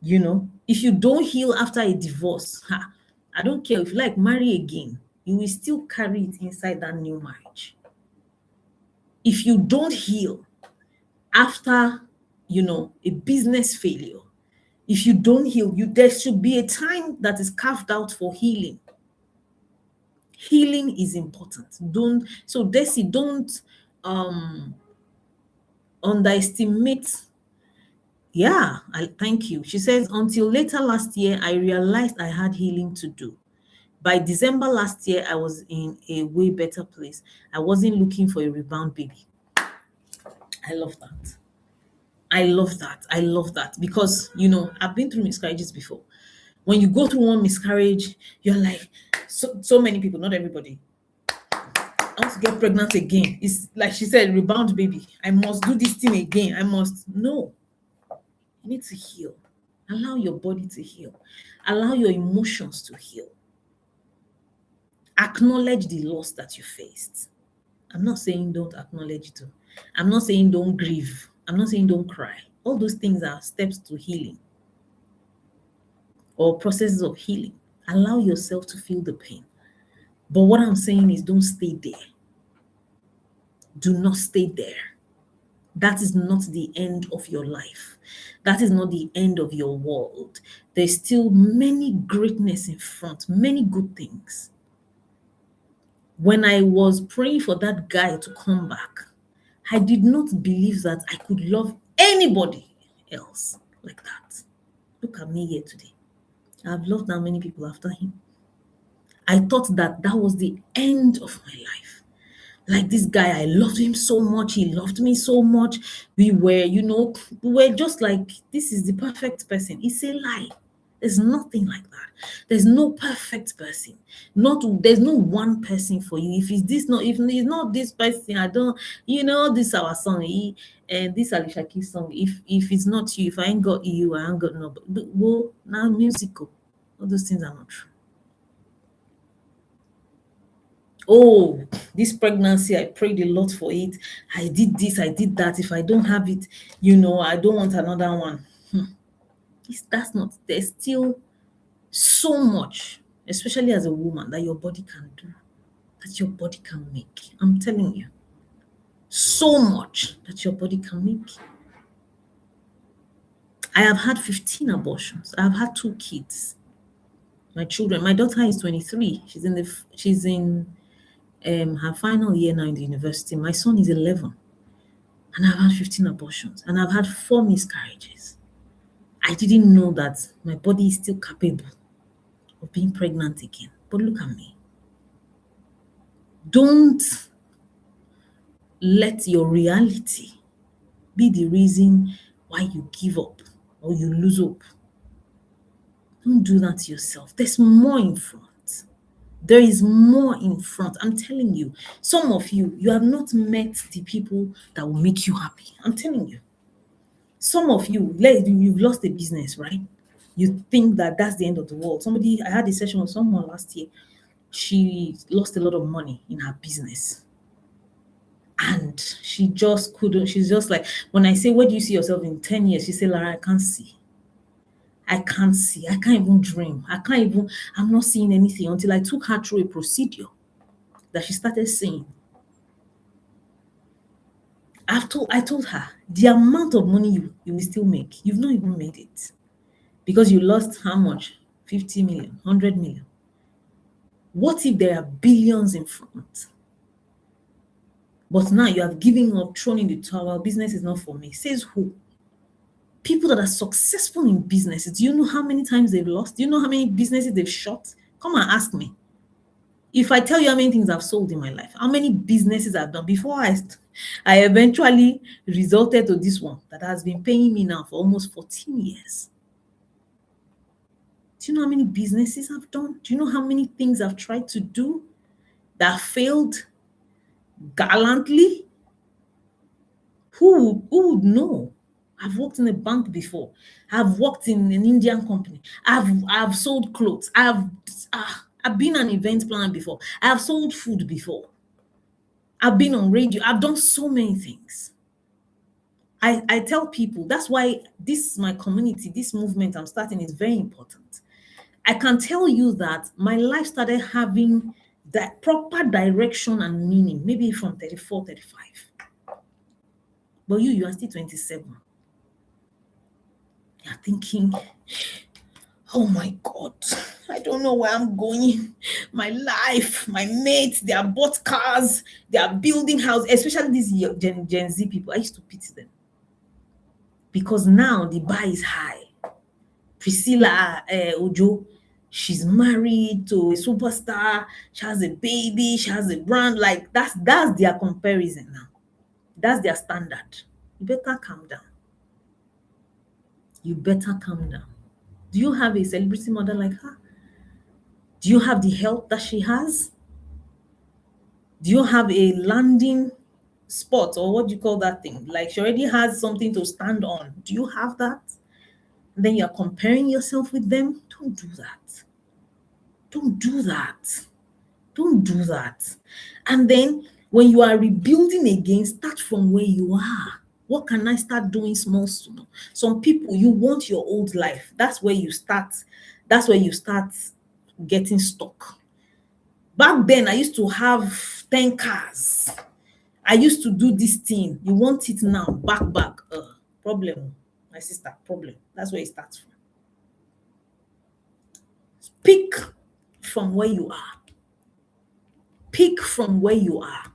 If you don't heal after a divorce, I don't care if you marry again, you will still carry it inside that new marriage. If you don't heal after, a business failure, if you don't heal, there should be a time that is carved out for healing. Healing is important. Desi, don't underestimate. Yeah, thank you. She says, until later last year, I realized I had healing to do. By December last year, I was in a way better place. I wasn't looking for a rebound baby. I love that. I love that. I love that because, I've been through miscarriages before. When you go through one miscarriage, you're like, so many people, not everybody, I want to get pregnant again. It's like she said, rebound baby. I must do this thing again. No. You need to heal. Allow your body to heal. Allow your emotions to heal. Acknowledge the loss that you faced. I'm not saying don't acknowledge it. I'm not saying don't grieve. I'm not saying don't cry. All those things are steps to healing or processes of healing. Allow yourself to feel the pain. But what I'm saying is don't stay there. Do not stay there. That is not the end of your life. That is not the end of your world. There's still many greatness in front, many good things. When I was praying for that guy to come back, I did not believe that I could love anybody else like that. Look at me here today. I've loved how many people after him. I thought that was the end of my life. Like this guy, I loved him so much. He loved me so much. We were just like, this is the perfect person. It's a lie. There's nothing like that. There's no perfect person. There's no one person for you. If it's not this person, I don't, this our song, and this Alicia Keys song. If it's not you, if I ain't got you, I ain't got nobody. Well, now musical. All those things are not true. Oh, this pregnancy, I prayed a lot for it. I did this, I did that. If I don't have it, I don't want another one. There's still so much, especially as a woman, that your body can do, that your body can make. I'm telling you, so much that your body can make. I have had 15 abortions. I have had 2 kids. My children, my daughter is 23. She's in her final year now in the university. My son is 11. And I've had 15 abortions. And I've had 4 miscarriages. I didn't know that my body is still capable of being pregnant again. But look at me. Don't let your reality be the reason why you give up or you lose hope. Don't do that to yourself. There's more in front. There is more in front. I'm telling you. Some of you have not met the people that will make you happy. I'm telling you. Some of you've lost a business, right? You think that that's the end of the world. I had a session with someone last year. She lost a lot of money in her business. And she just couldn't. She's just like, when I say, where do you see yourself in 10 years? She said, Lara, I can't see. I can't see. I can't even dream. I'm not seeing anything until I took her through a procedure that she started seeing. I told her the amount of money you will still make, you've not even made it because you lost how much? 50 million, 100 million. What if there are billions in front? But now you have given up, thrown in the towel, business is not for me. Says who? People that are successful in businesses. Do you know how many times they've lost? Do you know how many businesses they've shut? Come and ask me. If I tell you how many things I've sold in my life, how many businesses I've done before I eventually resulted to this one that has been paying me now for almost 14 years. Do you know how many businesses I've done? Do you know how many things I've tried to do that failed gallantly? Who would know? I've worked in a bank before. I've worked in an Indian company. I've sold clothes. I've been an event planner before. I've sold food before. I've been on radio. I've done so many things. I tell people that's why this my community, this movement I'm starting is very important. I can tell you that my life started having that proper direction and meaning, maybe from 34, 35. But you are still 27. You're thinking, oh my God, I don't know where I'm going. My life, my mates, they are bought cars, they are building houses, especially these Gen Z people. I used to pity them because now the bar is high. Priscilla Ojo, she's married to a superstar, she has a baby, she has a brand. Like that's their comparison now. That's their standard. You better calm down. You better calm down. Do you have a celebrity mother like her? Do you have the health that she has? Do you have a landing spot, or what do you call that thing? Like she already has something to stand on. Do you have that? Then you're comparing yourself with them. Don't do that. Don't do that. Don't do that. And then when you are rebuilding again, start from where you are. What can I start doing small? Some people, you want your old life. That's where you start. That's where you start getting stuck. Back then, I used to have 10 cars. I used to do this thing. You want it now, back. Problem, my sister, problem. That's where it starts from. Pick from where you are. Pick from where you are.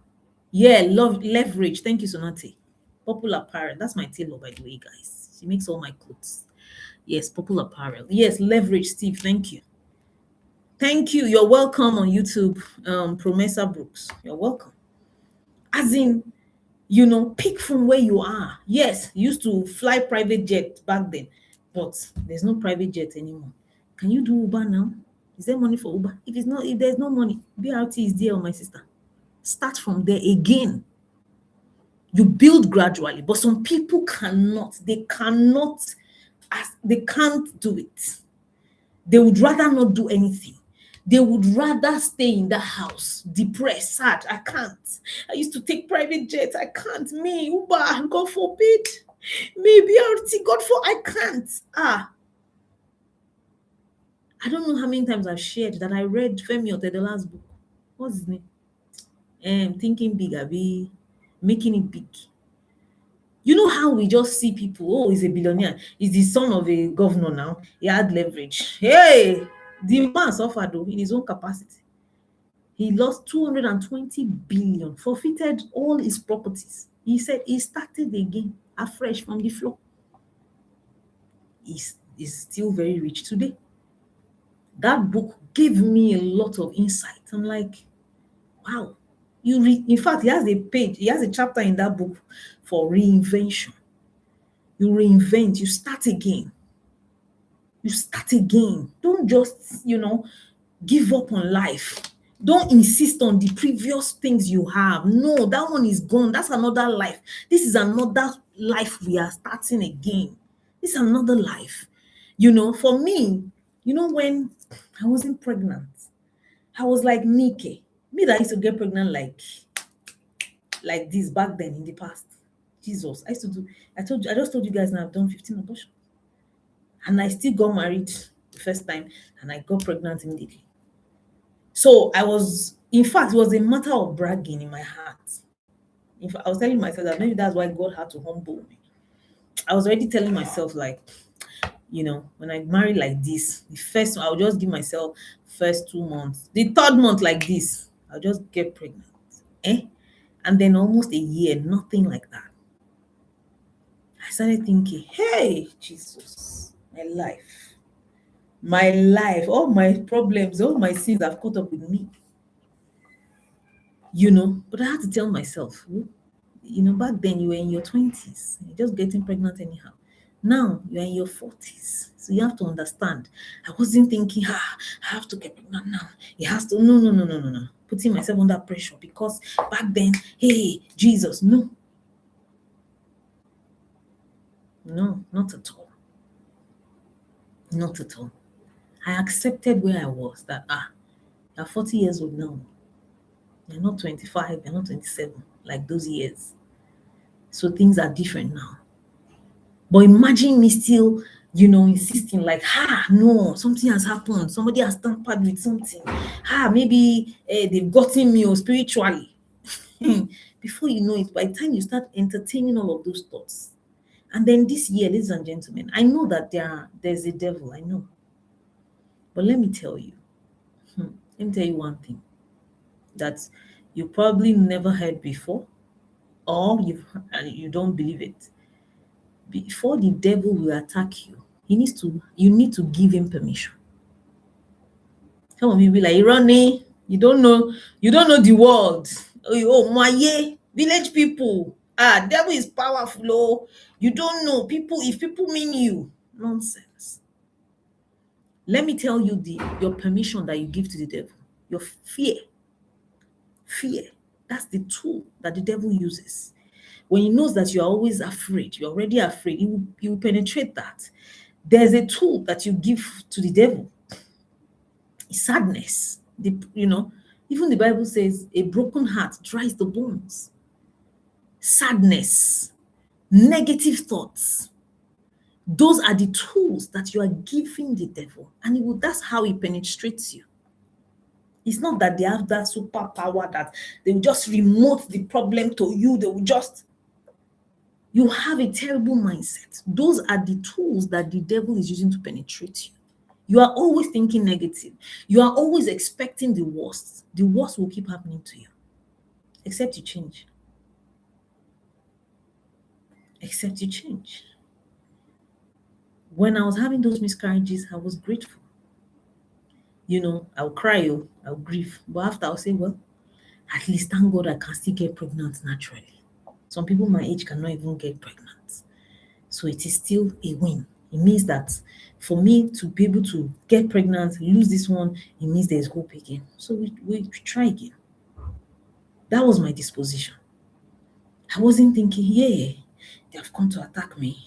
Yeah, leverage. Thank you, Sonate. Popular Apparel. That's my tailor, by the way, guys. She makes all my clothes. Yes, Popular Apparel. Yes, leverage, Steve. Thank you. Thank you. You're welcome on YouTube, Promesa Brooks. You're welcome. As in, pick from where you are. Yes, you used to fly private jet back then, but there's no private jet anymore. Can you do Uber now? Is there money for Uber? If there's no money, BRT is there, my sister. Start from there again. You build gradually, but some people cannot. They can't do it. They would rather not do anything. They would rather stay in the house, depressed, sad. I can't. I used to take private jets. I can't. Me, Uber, God forbid. Me, BRT, I can't. I don't know how many times I've shared that I read Femi Otedola's book. What's his name? Thinking Big, Abi, Making It Big. You know how we just see people, oh, he's a billionaire. He's the son of a governor now. He had leverage. Hey, the man suffered though in his own capacity. He lost 220 billion, forfeited all his properties. He said he started again afresh from the floor. He's still very rich today. That book gave me a lot of insight. I'm like, wow. In fact, he has a chapter in that book for reinvention. You reinvent, you start again. You start again. Don't just, give up on life. Don't insist on the previous things you have. No, that one is gone. That's another life. This is another life we are starting again. This is another life. For me, when I wasn't pregnant, I was like Nike. Me that used to get pregnant like this back then in the past. Jesus, I just told you guys now I've done 15 abortions. And I still got married the first time and I got pregnant immediately. So in fact, it was a matter of bragging in my heart. In fact, I was telling myself that maybe that's why God had to humble me. I was already telling myself, like, when I marry like this, the first I'll just give myself first 2 months. The third month like this, I'll just get pregnant. Eh? And then almost a year, nothing like that. I started thinking, hey, Jesus, my life, all my problems, all my sins have caught up with me. But I had to tell myself, back then you were in your 20s, you're just getting pregnant anyhow. Now you're in your 40s. So you have to understand. I wasn't thinking, I have to get pregnant now. It has to, no, no, no, no, no, no. Putting myself under pressure because back then, hey, Jesus, no. No, not at all. Not at all. I accepted where I was, that, you're 40 years old now. You're not 25, you're not 27, like those years. So things are different now. But imagine me still, insisting like, no, something has happened. Somebody has tampered with something. Maybe they've gotten me or spiritually. Before you know it, by the time you start entertaining all of those thoughts, and then this year, ladies and gentlemen, I know that there's a devil, I know. But let me tell you one thing that you probably never heard before, or you don't believe it. Before the devil will attack you, you need to give him permission. Some of you be like, Ronnie, you don't know the world. Oh my village people. Devil is powerful. Oh, you don't know people. If people mean you, nonsense. Let me tell you your permission that you give to the devil. Your fear. That's the tool that the devil uses. When he knows that you're always afraid, you're already afraid, he will penetrate that. There's a tool that you give to the devil. Sadness. Even the Bible says a broken heart dries the bones. Sadness, negative thoughts. Those are the tools that you are giving the devil, and that's how he penetrates you. It's not that they have that superpower that they will just remote the problem to you. You have a terrible mindset. Those are the tools that the devil is using to penetrate you. You are always thinking negative. You are always expecting the worst. The worst will keep happening to you, except you change. Except you change. When I was having those miscarriages, I was grateful. I'll cry, I'll grieve. But after, I'll say, well, at least thank God I can still get pregnant naturally. Some people my age cannot even get pregnant. So it is still a win. It means that for me to be able to get pregnant, lose this one, it means there's hope again. So we try again. That was my disposition. I wasn't thinking, they have come to attack me.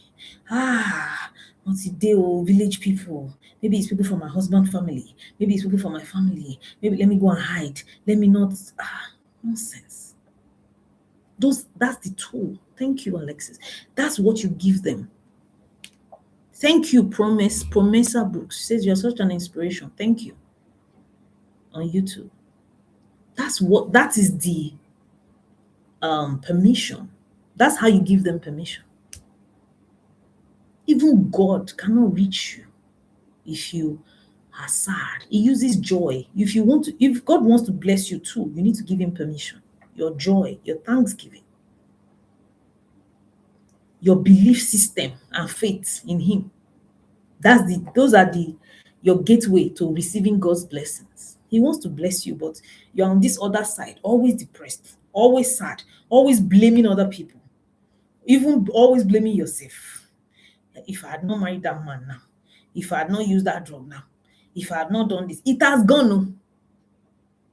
Not today, village people. Maybe it's people from my husband's family. Maybe it's people from my family. Maybe let me go and hide. Let me not. Nonsense. That's the tool. Thank you, Alexis. That's what you give them. Thank you, Promesa Brooks. Says you're such an inspiration. Thank you. On YouTube. That is the permission. That's how you give them permission. Even God cannot reach you if you are sad. He uses joy. If God wants to bless you too, you need to give him permission. Your joy, your thanksgiving, your belief system and faith in him. Those are your gateway to receiving God's blessings. He wants to bless you, but you're on this other side, always depressed, always sad, always blaming other people, even always blaming yourself. If I had not married that man now, if I had not used that drug now, if I had not done this, it has gone. No.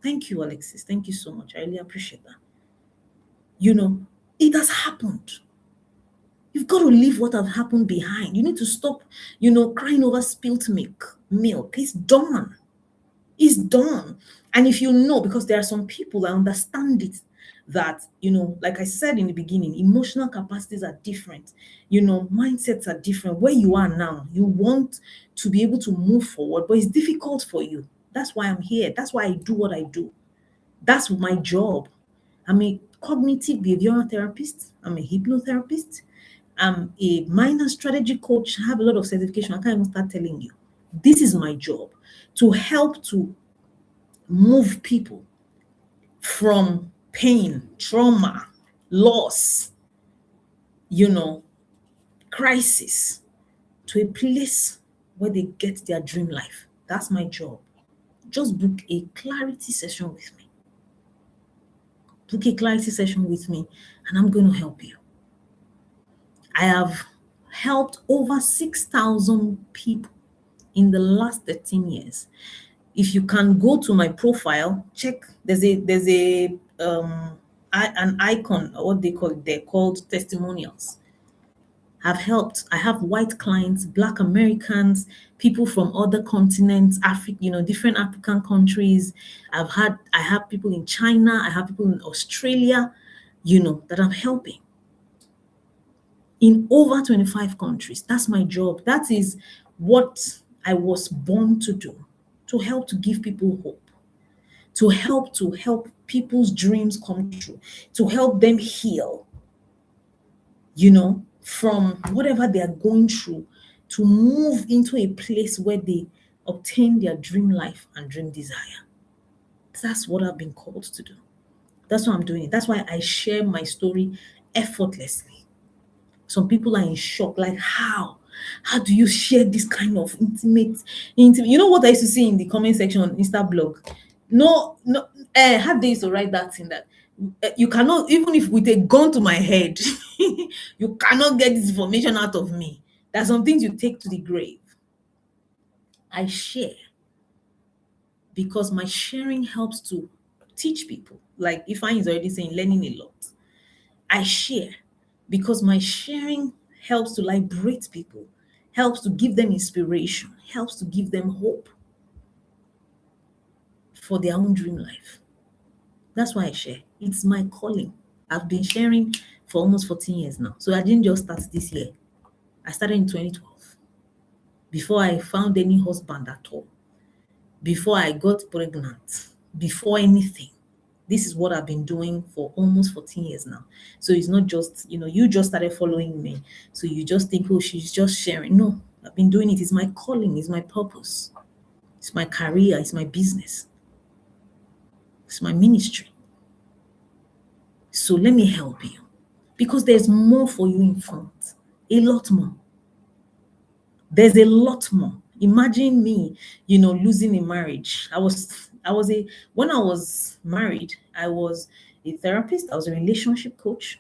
Thank you, Alexis. Thank you so much. I really appreciate that. It has happened. You've got to leave what has happened behind. You need to stop, crying over spilt milk. It's done. It's done. And if because there are some people that understand it, that, like I said in the beginning, emotional capacities are different. Mindsets are different. Where you are now, you want to be able to move forward, but it's difficult for you. That's why I'm here. That's why I do what I do. That's my job. cognitive behavioral therapist. I'm a hypnotherapist. I'm a minor strategy coach. I have a lot of certification. I can't even start telling you. This is my job, to help to move people from pain, trauma, loss, crisis, to a place where they get their dream life. That's my job. Just book a clarity session with me. Book a clarity session with me, and I'm going to help you. I have helped over 6,000 people in the last 13 years. If you can go to my profile, check. There's an icon, what they call it, they're called testimonials. I have white clients, Black Americans, people from other continents, Africa, different African countries. I have people in China, I have people in Australia, that I'm helping in over 25 countries. That's my job. That is what I was born to do, to help to give people hope, to help people's dreams come true, to help them heal, from whatever they are going through, to move into a place where they obtain their dream life and dream desire. That's what I've been called to do. That's why I'm doing it. That's why I share my story effortlessly. Some people are in shock, like, how do you share this kind of intimate? You know what I used to see in the comment section on Insta blog? How they used to write that thing that you cannot, even if with a gun to my head, you cannot get this information out of me. There's some things you take to the grave. I share because my sharing helps to teach people. Like Ifeanyi is already saying, learning a lot. I share because my sharing helps to liberate people, helps to give them inspiration, helps to give them hope for their own dream life. That's why I share. It's my calling. I've been sharing for almost 14 years now. So I didn't just start this year. I started in 2012. Before I found any husband at all. Before I got pregnant. Before anything. This is what I've been doing for almost 14 years now. So it's not just, you just started following me. So you just think, oh, she's just sharing. No, I've been doing it. It's my calling. It's my purpose. It's my career. It's my business. It's my ministry. So let me help you. Because there's more for you in front. A lot more. There's a lot more. Imagine me, losing a marriage. When I was married, I was a therapist. I was a relationship coach.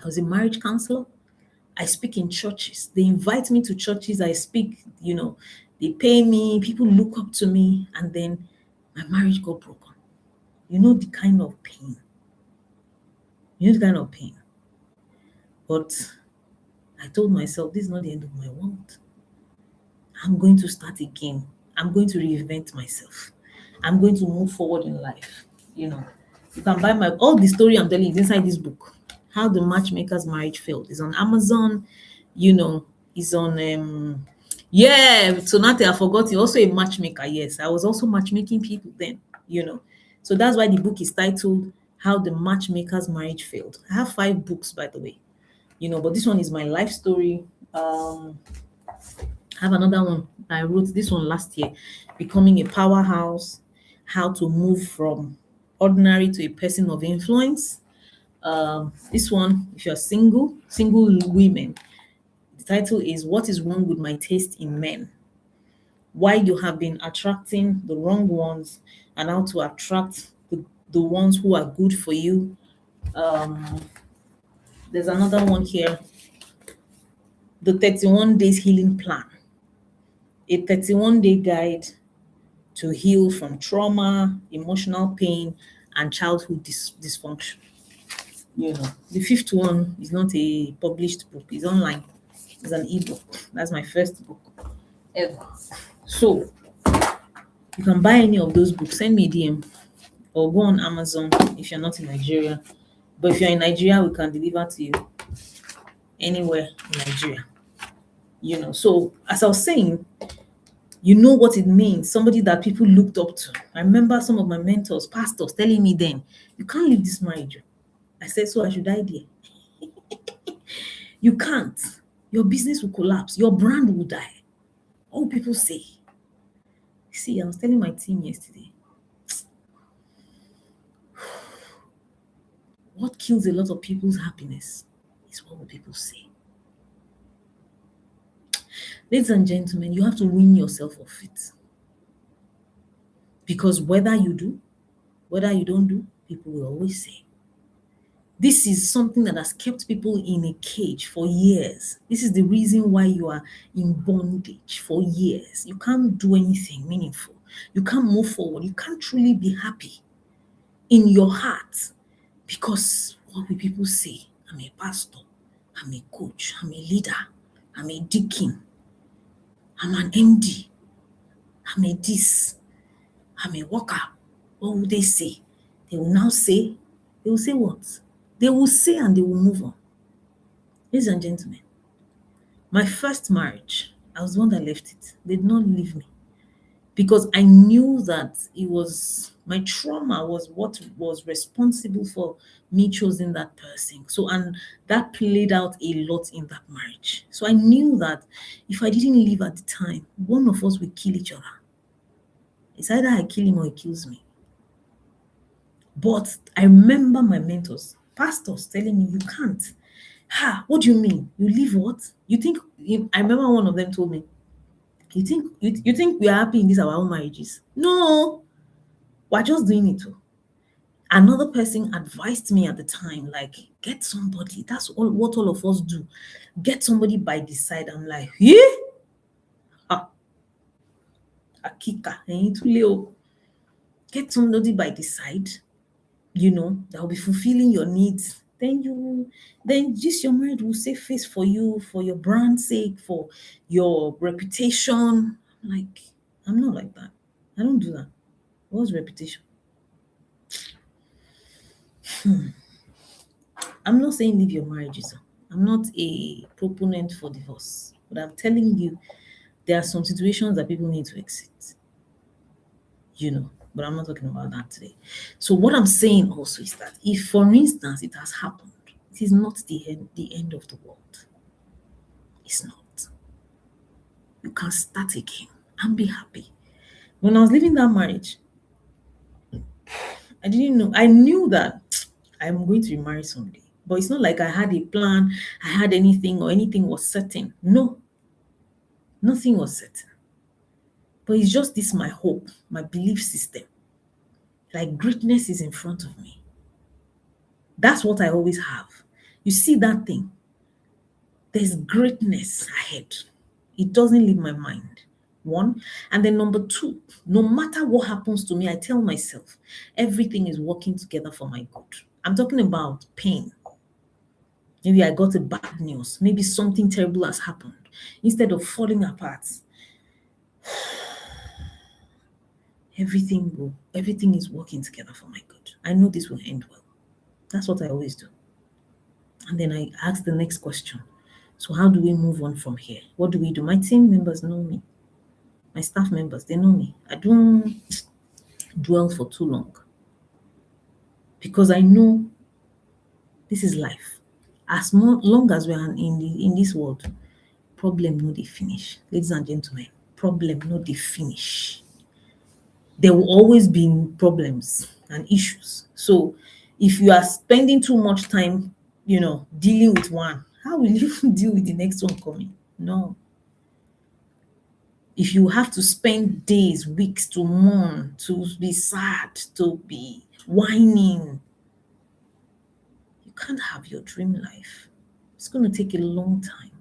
I was a marriage counselor. I speak in churches. They invite me to churches. I speak, they pay me. People look up to me. And then my marriage got broken. You know the kind of pain. But I told myself, this is not the end of my world. I'm going to start again. I'm going to reinvent myself. I'm going to move forward in life. You can buy all the story I'm telling you is inside this book. How the Matchmaker's Marriage Failed. It's on Amazon. It's on Sonate, I forgot you're also a matchmaker. Yes, I was also matchmaking people then, So that's why the book is titled How the Matchmaker's Marriage Failed. I have 5 books, by the way, but this one is my life story. I have another one. I wrote this one last year, Becoming a Powerhouse, how to move from ordinary to a person of influence. This one, if you're single women, the title is What is Wrong with My Taste in Men? Why you have been attracting the wrong ones and how to attract the ones who are good for you. There's another one here, The 31 Days Healing Plan, a 31-day guide to heal from trauma, emotional pain, and childhood dysfunction. The 5th one is not a published book, it's online. It's an ebook. That's my first book ever. So you can buy any of those books, send me a DM or go on Amazon if you're not in Nigeria. But if you're in Nigeria, we can deliver to you anywhere in Nigeria. So as I was saying, what it means, somebody that people looked up to. I remember some of my mentors, pastors, telling me then, you can't leave this marriage. I said, so I should die there. You can't. Your business will collapse. Your brand will die. All people say. See, I was telling my team yesterday, what kills a lot of people's happiness is what will people say. Ladies and gentlemen, you have to win yourself of it. Because whether you do, whether you don't do, people will always say. This is something that has kept people in a cage for years. This is the reason why you are in bondage for years. You can't do anything meaningful. You can't move forward. You can't truly be happy in your heart because what will people say? I'm a pastor. I'm a coach. I'm a leader. I'm a deacon. I'm an MD. I'm a this. I'm a worker. What will they say? They will now say, they will say what? They will say and they will move on. Ladies and gentlemen, my first marriage, I was the one that left it. They did not leave me because I knew that it was my trauma was what was responsible for me choosing that person. So, and that played out a lot in that marriage. So I knew that if I didn't leave at the time, one of us would kill each other. It's either I kill him or he kills me. But I remember my mentors, pastors telling me, you can't. Ha, what do you mean? You leave what? You think, I remember one of them told me, you think we are happy in these our own marriages? No, we're just doing it too. Another person advised me at the time, like, get somebody. That's what all of us do. Get somebody by the side. I'm like, yeah? Ah, Akika, get somebody by the side, that will be fulfilling your needs. Then just your marriage will save face for you, for your brand's sake, for your reputation. Like, I'm not like that. I don't do that. What's reputation? I'm not saying leave your marriages. I'm not a proponent for divorce, but I'm telling you there are some situations that people need to exit. But I'm not talking about that today. So what I'm saying also is that if, for instance, it has happened, it is not the end of the world. It's not. You can start again and be happy. When I was leaving that marriage, I didn't know. I knew that I'm going to remarry someday. But it's not like I had a plan, I had anything or anything was certain. No, nothing was certain. But it's just this my hope, my belief system. Like greatness is in front of me. That's what I always have. You see that thing? There's greatness ahead. It doesn't leave my mind. One. And then number two, no matter what happens to me, I tell myself everything is working together for my good. I'm talking about pain. Maybe I got a bad news. Maybe something terrible has happened. Instead of falling apart, everything is working together for my good. I know this will end well. That's what I always do. And then I ask the next question. So how do we move on from here? What do we do? My team members know me. My staff members, they know me. I don't dwell for too long because I know this is life. As long as we are in this world, problem no dey finish. Ladies and gentlemen, problem no dey finish. There will always be problems and issues. So if you are spending too much time, dealing with one, how will you deal with the next one coming? No. If you have to spend days, weeks to mourn, to be sad, to be whining, you can't have your dream life. It's going to take a long time.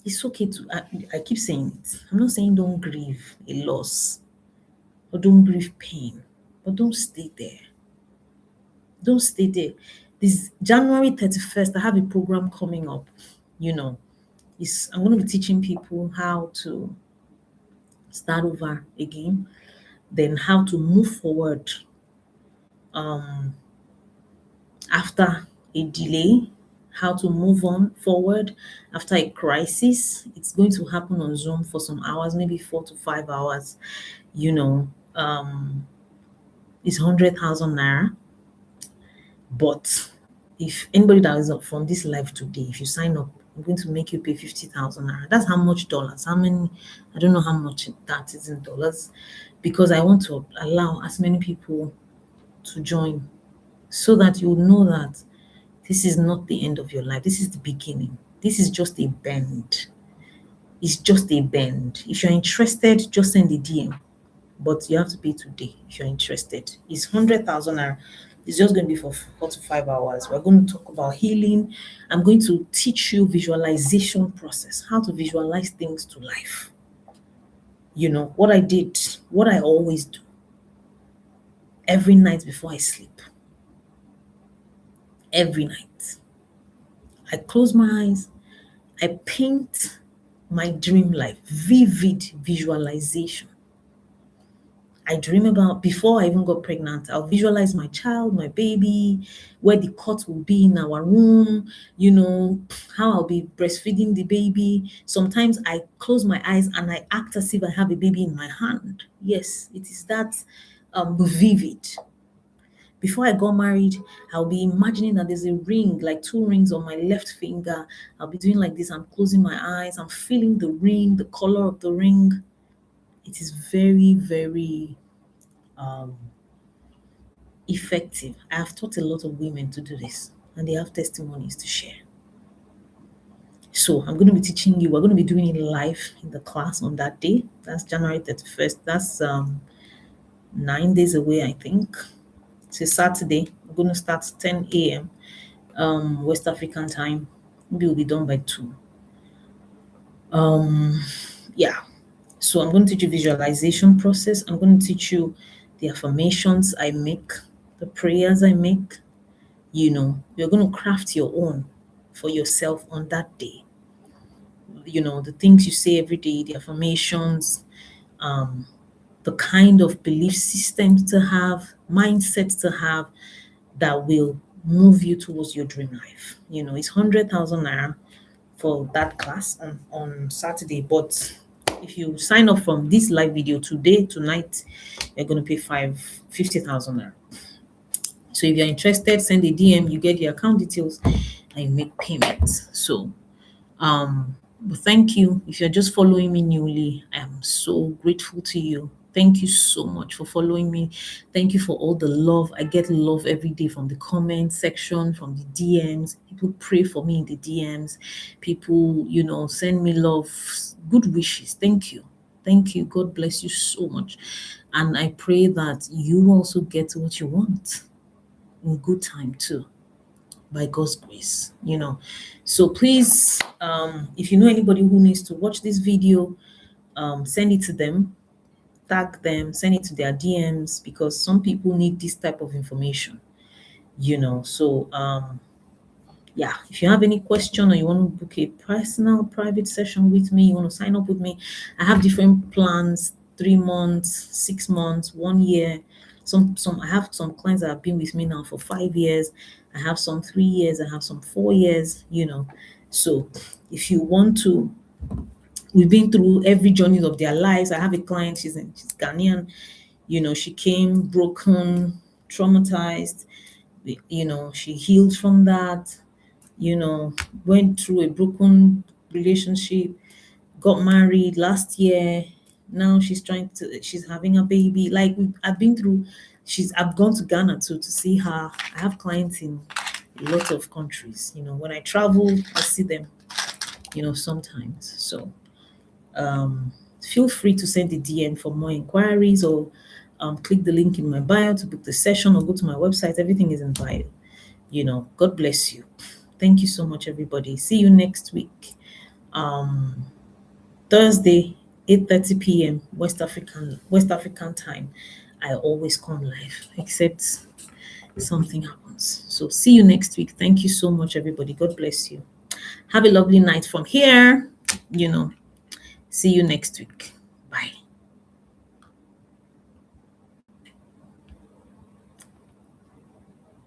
It's okay to, I keep saying it. I'm not saying don't grieve a loss or don't grieve pain, but don't stay there. Don't stay there. This January 31st, I have a program coming up. I'm going to be teaching people how to start over again, then how to move forward after a delay, how to move on forward after a crisis. It's going to happen on Zoom for some hours, maybe 4 to 5 hours. It's 100,000 naira. But if anybody that is up from this live today, if you sign up, I'm going to make you pay 50,000 naira. That's how much dollars? How many? I don't know how much that is in dollars, because I want to allow as many people to join, so that you know that this is not the end of your life. This is the beginning. This is just a bend. It's just a bend. If you're interested, just send a DM. But you have to pay today if you're interested. It's 100,000 naira. It's just going to be for 4 to 5 hours. We're going to talk about healing. I'm going to teach you visualization process, how to visualize things to life. You know, what I did, what I always do every night before I sleep. Every night. I close my eyes. I paint my dream life, vivid visualization. I dream about, before I even got pregnant, I'll visualize my child, my baby, where the cot will be in our room, you know, how I'll be breastfeeding the baby. Sometimes I close my eyes and I act as if I have a baby in my hand. Yes, it is that vivid. Before I got married, I'll be imagining that there's a ring, like 2 rings on my left finger. I'll be doing like this. I'm closing my eyes. I'm feeling the ring, the color of the ring. It is very, very effective. I have taught a lot of women to do this, and they have testimonies to share. So I'm going to be teaching you. We're going to be doing it live in the class on that day. That's January 31st. That's 9 days away, I think. It's a Saturday. We're going to start 10 a.m. West African time. Maybe we'll be done by 2. Yeah. So I'm going to teach you visualization process. I'm going to teach you the affirmations I make, the prayers I make. You know, you're going to craft your own for yourself on that day. You know, the things you say every day, the affirmations, the kind of belief systems to have, mindset to have that will move you towards your dream life. You know, it's 100,000 naira for that class on Saturday. But if you sign up from this live video today, tonight, you're going to pay 50,000 naira. So if you're interested, send a DM, you get the account details, and you make payments. So, but thank you. If you're just following me newly, I am so grateful to you. Thank you so much for following me. Thank you for all the love. I get love every day from the comment section, from the DMs. People pray for me in the DMs. People, you know, send me love, good wishes. Thank you. Thank you. God bless you so much. And I pray that you also get what you want in good time too, by God's grace, you know. So please, if you know anybody who needs to watch this video, send it to them, tag them, send it to their DMs, because some people need this type of information, you know. So yeah, if you have any question or you want to book a personal private session with me, you want to sign up with me, I have different plans: 3 months, 6 months, 1 year. Some I have some clients that have been with me now for 5 years. I have some 3 years. I have some 4 years. You know, so if you want to, we've been through every journey of their lives. I have a client. She's Ghanaian. You know, she came broken, traumatized. You know, she healed from that. You know, went through a broken relationship, got married last year. Now she's having a baby. Like, I've been through, I've gone to Ghana too to see her. I have clients in a lot of countries. You know, when I travel, I see them, you know, sometimes. So feel free to send a DM for more inquiries, or click the link in my bio to book the session, or go to my website. Everything is in bio. You know, God bless you. Thank you so much, everybody. See you next week. Thursday, 8:30 p.m. West African time. I always come live, except something happens. So see you next week. Thank you so much, everybody. God bless you. Have a lovely night from here. You know, see you next week. Bye.